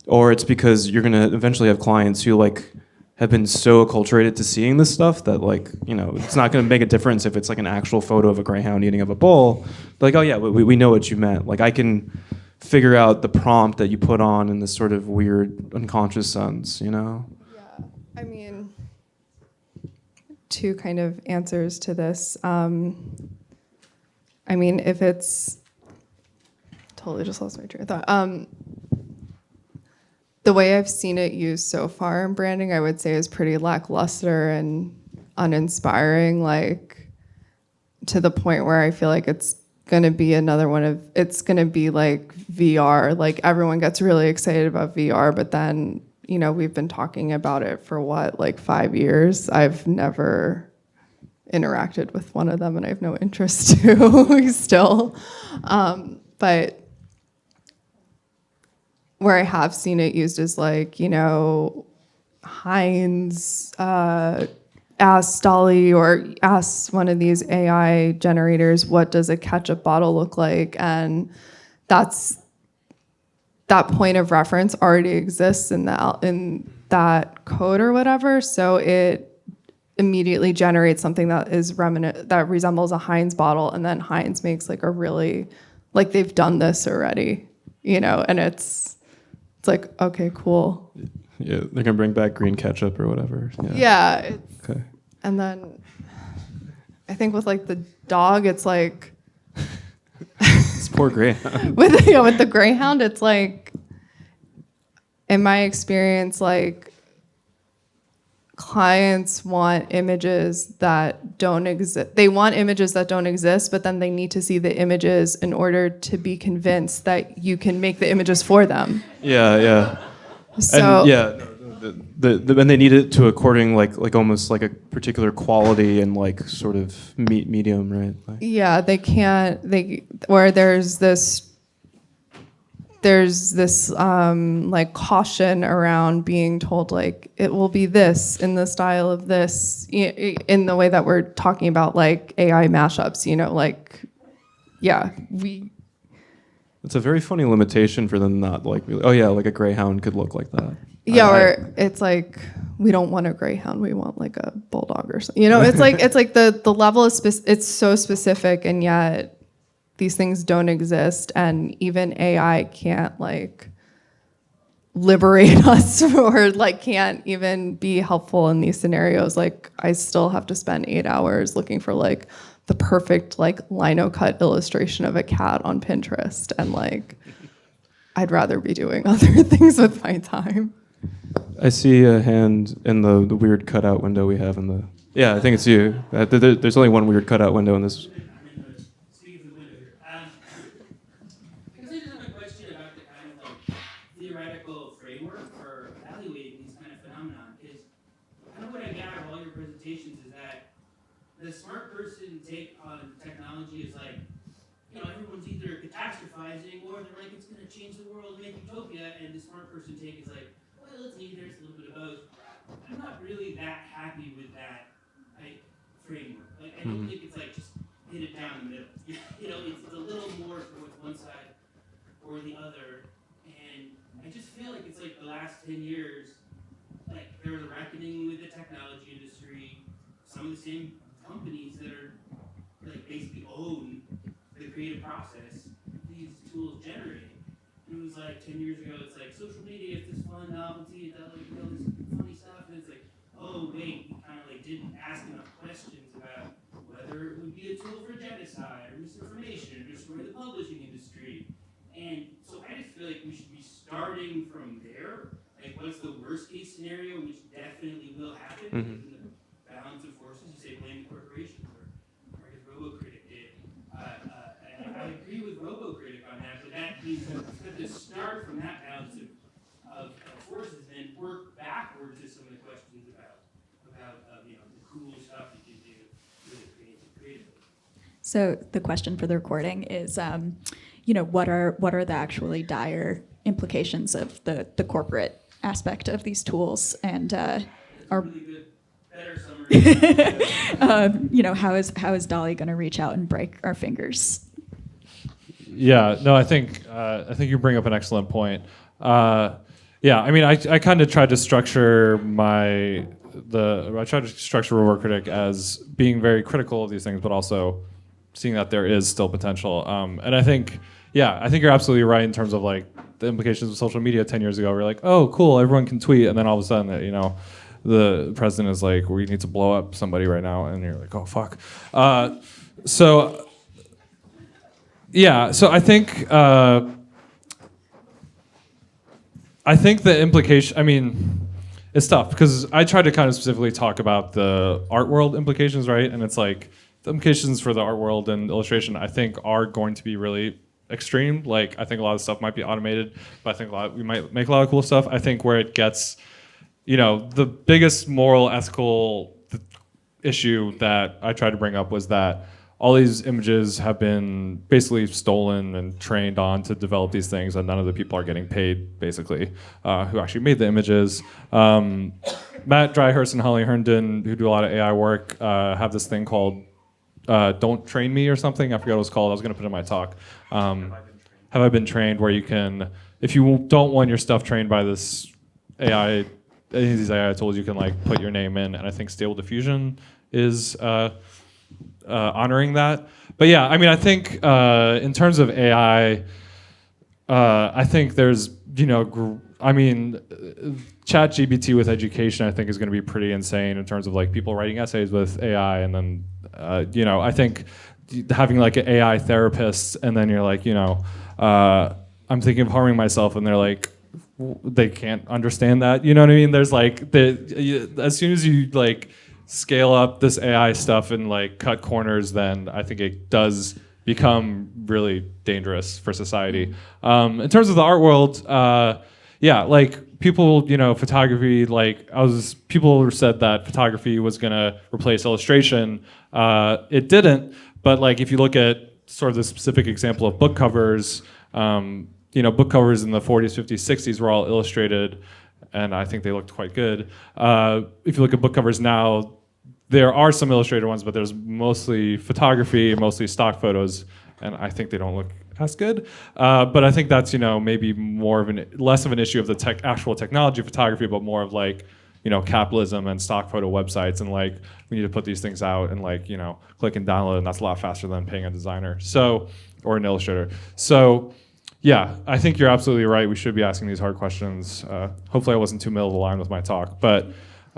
Or it's because you're gonna eventually have clients who like have been so acculturated to seeing this stuff that, like, you know, it's not gonna make a difference if it's like an actual photo of a greyhound eating of a bowl. Like, oh yeah, we know what you meant. Like I can figure out the prompt that you put on in this sort of weird unconscious sense, you know? Yeah, I mean, two kind of answers to this. I mean, if it's totally just lost my train of thought. The way I've seen it used so far in branding, I would say, is pretty lackluster and uninspiring, like to the point where I feel like it's gonna be another one of, it's gonna be like VR. Like everyone gets really excited about VR, but then, you know, we've been talking about it for what, like 5 years? I've never interacted with one of them and I have no interest to still. But where I have seen it used is like, you know, Heinz asked DALL-E or asked one of these AI generators, what does a ketchup bottle look like? And that point of reference already exists in that code or whatever. So it immediately generates something that is that resembles a Heinz bottle, and then Heinz makes like a really, like they've done this already, you know, and it's like, okay, cool. Yeah, they're gonna bring back green ketchup or whatever. Yeah. Okay. And then I think with like the dog, it's like This poor greyhound. with the greyhound, it's like, in my experience, like clients want images that don't exist. They want images that don't exist, but then they need to see the images in order to be convinced that you can make the images for them. Yeah. So And yeah, and they need it to according like almost like a particular quality and like sort of medium, right? Like, yeah, they can't. Where there's this like caution around being told like it will be this in the style of this, in the way that we're talking about like AI mashups, you know, like it's a very funny limitation for them not like really, oh yeah, like a greyhound could look like that. or it's like we don't want a greyhound, we want like a bulldog or something, you know. It's like the level is it's so specific, and yet these things don't exist, and even AI can't like liberate us or like can't even be helpful in these scenarios. Like I still have to spend 8 hours looking for like the perfect like lino cut illustration of a cat on Pinterest, and like I'd rather be doing other things with my time. I see a hand in the weird cutout window we have in the. Yeah, I think it's you. There's only one weird cutout window in this. The smart person take on technology is like, you know, everyone's either catastrophizing or they're like, it's going to change the world, make utopia, and the smart person take is like, well, it's neither, it's a little bit of both. I'm not really that happy with that framework. Like, I don't think it's like just hit it down the middle. You know, it's a little more towards one side or the other, and I just feel like it's like the last 10 years, like there was a reckoning with the technology industry, some of the same companies that are like basically own the creative process these tools generate. And it was like 10 years ago, it's like social media, it's this fun novelty, it's like, you know, this funny stuff, and it's like, oh wait, we kind of like didn't ask enough questions about whether it would be a tool for genocide or misinformation or destroy the publishing industry. And so I just feel like we should be starting from there. Like, what's the worst case scenario, which definitely will happen? Mm-hmm. Balance of forces, you say blame the corporations, or as RoboCritic did. I agree with RoboCritic on that, but that means we have to start from that balance of forces and then work backward to some of the questions about you know, the cool stuff you can do really creatively. So the question for the recording is, you know, what are the actually dire implications of the corporate aspect of these tools, and are really good. Better summary. You know, how is DALL-E going to reach out and break our fingers? Yeah, no, I think you bring up an excellent point. Yeah, I mean, I kind of tried to structure RoboCritic as being very critical of these things, but also seeing that there is still potential. And I think, yeah, I think you're absolutely right in terms of like the implications of social media 10 years ago. We're like, oh, cool, everyone can tweet. And then all of a sudden, you know, the president is like, we need to blow up somebody right now. And you're like, oh, fuck. So, yeah, so I think the implication, I mean, it's tough because I tried to kind of specifically talk about the art world implications, right? And it's like the implications for the art world and illustration, I think, are going to be really extreme. Like, I think a lot of stuff might be automated, but I think we might make a lot of cool stuff. I think where it gets, you know, the biggest moral, ethical issue that I tried to bring up was that all these images have been basically stolen and trained on to develop these things, and none of the people are getting paid, basically, who actually made the images. Matt Dryhurst and Holly Herndon, who do a lot of AI work, have this thing called Don't Train Me or something. I forget what it's called. I was going to put it in my talk. Have I Been Trained, where you can, if you don't want your stuff trained by this AI, any of these AI tools, you can like put your name in, and I think Stable Diffusion is honoring that. But yeah, I mean, I think in terms of AI, I think there's, you know, I mean, ChatGPT with education, I think, is going to be pretty insane in terms of like people writing essays with AI, and then, you know, I think having like an AI therapist, and then you're like, you know, I'm thinking of harming myself, and they're like, they can't understand that. You know what I mean? There's like as soon as you like scale up this AI stuff and like cut corners, then I think it does become really dangerous for society. In terms of the art world, yeah, like people, you know, photography, like people said that photography was gonna replace illustration. It didn't, but like if you look at sort of the specific example of book covers, you know, book covers in the 40s, 50s, 60s were all illustrated, and I think they looked quite good. If you look at book covers now, there are some illustrated ones, but there's mostly photography, mostly stock photos, and I think they don't look as good. But I think that's, you know, maybe less of an issue of the actual technology of photography, but more of like, you know, capitalism and stock photo websites, and like we need to put these things out and like, you know, click and download, and that's a lot faster than paying a designer, so, or an illustrator. So yeah, I think you're absolutely right. We should be asking these hard questions. Hopefully I wasn't too middle of the line with my talk, but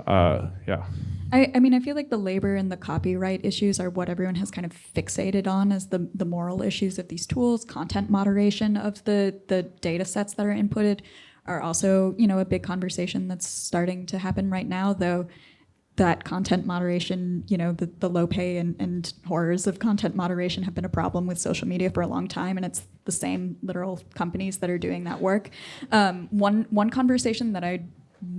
yeah. I mean, I feel like the labor and the copyright issues are what everyone has kind of fixated on as the moral issues of these tools. Content moderation of the data sets that are inputted are also, you know, a big conversation that's starting to happen right now, though that content moderation, you know, the low pay and horrors of content moderation have been a problem with social media for a long time, and it's the same literal companies that are doing that work. One conversation that I'd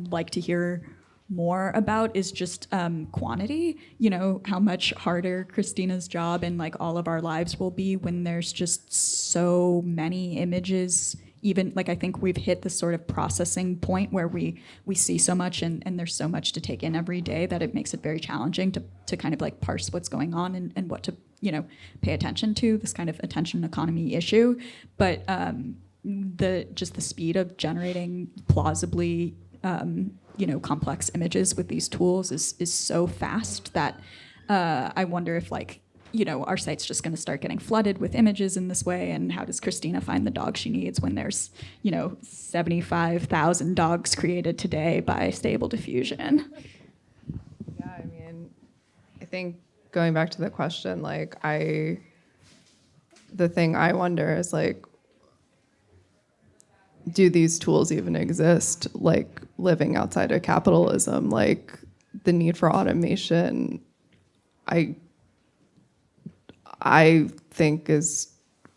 like to hear more about is just quantity. You know, how much harder Christina's job and like all of our lives will be when there's just so many images. Even like I think we've hit this sort of processing point where we see so much and there's so much to take in every day that it makes it very challenging to kind of like parse what's going on and what to, you know, pay attention to, this kind of attention economy issue. But the speed of generating plausibly you know, complex images with these tools is so fast that I wonder if, like, you know, our site's just going to start getting flooded with images in this way, and how does Christina find the dog she needs when there's, you know, 75,000 dogs created today by Stable Diffusion? Yeah, I mean, I think going back to the question, like, the thing I wonder is, like, do these tools even exist, like living outside of capitalism? Like the need for automation, I think is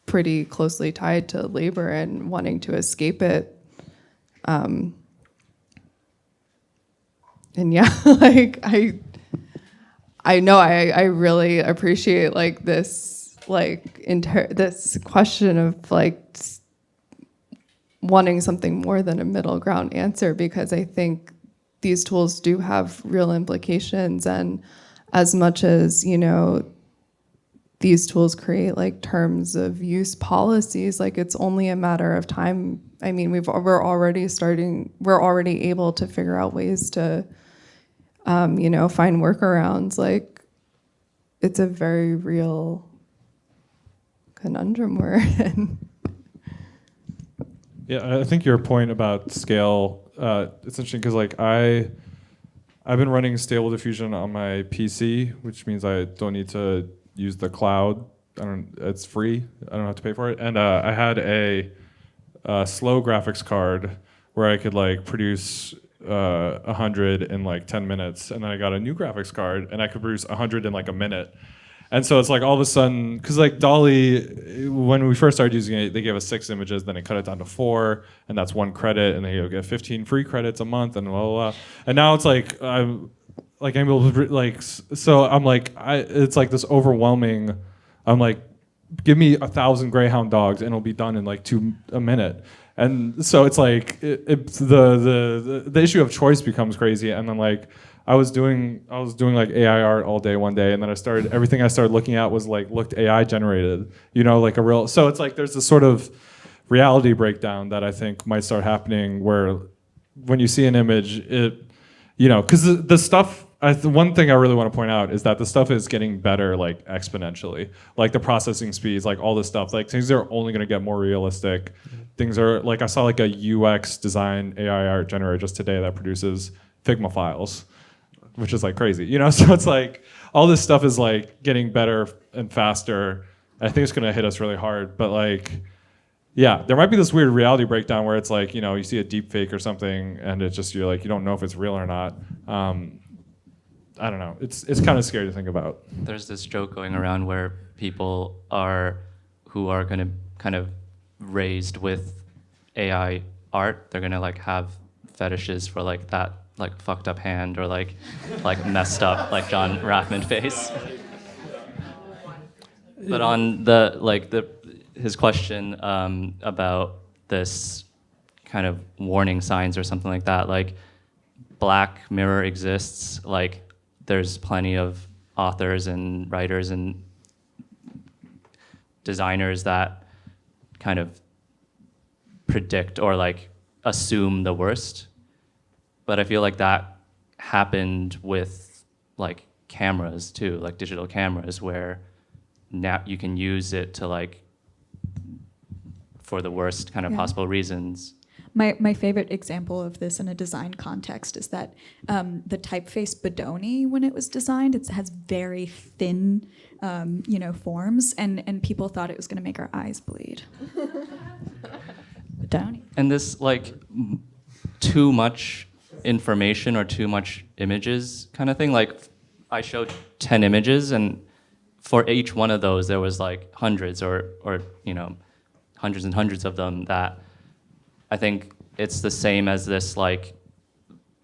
pretty closely tied to labor and wanting to escape it. And yeah, like I know I really appreciate like this this question of like wanting something more than a middle ground answer, because I think these tools do have real implications, and as much as, you know, these tools create like terms of use policies, like it's only a matter of time. I mean, we're already able to figure out ways to you know, find workarounds. Like it's a very real conundrum we're in. Yeah, I think your point about scale, it's interesting because like I've been running stable diffusion on my PC, which means I don't need to use the cloud. It's free. I don't have to pay for it. And I had a slow graphics card where I could like produce 100 in like 10 minutes, and then I got a new graphics card and I could produce 100 in like a minute. And so it's like all of a sudden, because like DALL-E, when we first started using it, they gave us 6 images, then they cut it down to 4, and that's 1 credit, and then you get 15 free credits a month, and blah blah blah. And now it's like I'm able to like, so I'm like it's like this overwhelming. I'm like, give me 1,000 Greyhound dogs, and it'll be done in like a minute. And so it's like the issue of choice becomes crazy, and then like. I was doing like AI art all day one day, and then everything I started looking at was like looked AI generated, like a real. So it's like there's this sort of reality breakdown that I think might start happening where when you see an image, because the stuff. One thing I really want to point out is that the stuff is getting better like exponentially, like the processing speeds, like all this stuff. Like things are only going to get more realistic. Things are like I saw like a UX design AI art generator just today that produces Figma files. Which is like crazy, So it's like all this stuff is like getting better and faster. I think it's gonna hit us really hard. But like, yeah, there might be this weird reality breakdown where it's like, you see a deep fake or something, and it's just you don't know if it's real or not. I don't know. It's kind of scary to think about. There's this joke going around where people who are gonna kind of raised with AI art, they're gonna like have fetishes for like that. Like fucked up hand or like messed up like John Rathman face. But on his question about this kind of warning signs or something like that, like Black Mirror exists, like there's plenty of authors and writers and designers that kind of predict or like assume the worst. But I feel like that happened with like cameras too, like digital cameras, where now you can use it to like for the worst kind of possible reasons. My favorite example of this in a design context is that the typeface Bodoni, when it was designed, it has very thin, forms, and people thought it was going to make our eyes bleed. Bodoni. And this like too much information or too much images kind of thing. Like I showed 10 images, and for each one of those there was like hundreds or hundreds and hundreds of them that I think it's the same as this like,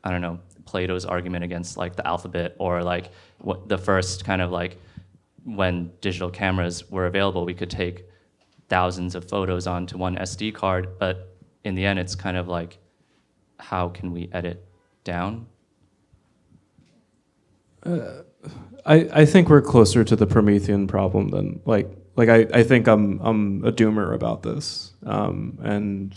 I don't know, Plato's argument against like the alphabet, or like what the first kind of like when digital cameras were available, we could take thousands of photos onto one SD card, but in the end it's kind of like, how can we edit down? I think we're closer to the Promethean problem than I think I'm a doomer about this, and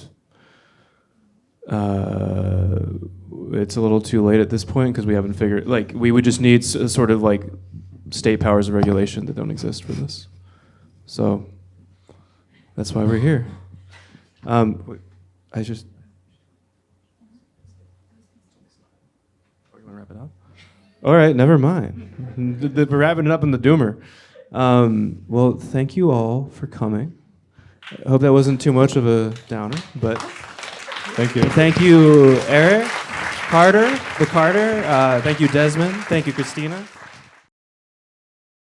it's a little too late at this point because we haven't figured we would just need sort of like state powers of regulation that don't exist for this. So that's why we're here. Wrap it up? All right, never mind. We're wrapping it up in the doomer. Well, thank you all for coming. I hope that wasn't too much of a downer, but Thank you. Thank you, Erik Carter, the Carter. Thank you, Desmond. Thank you, Christina.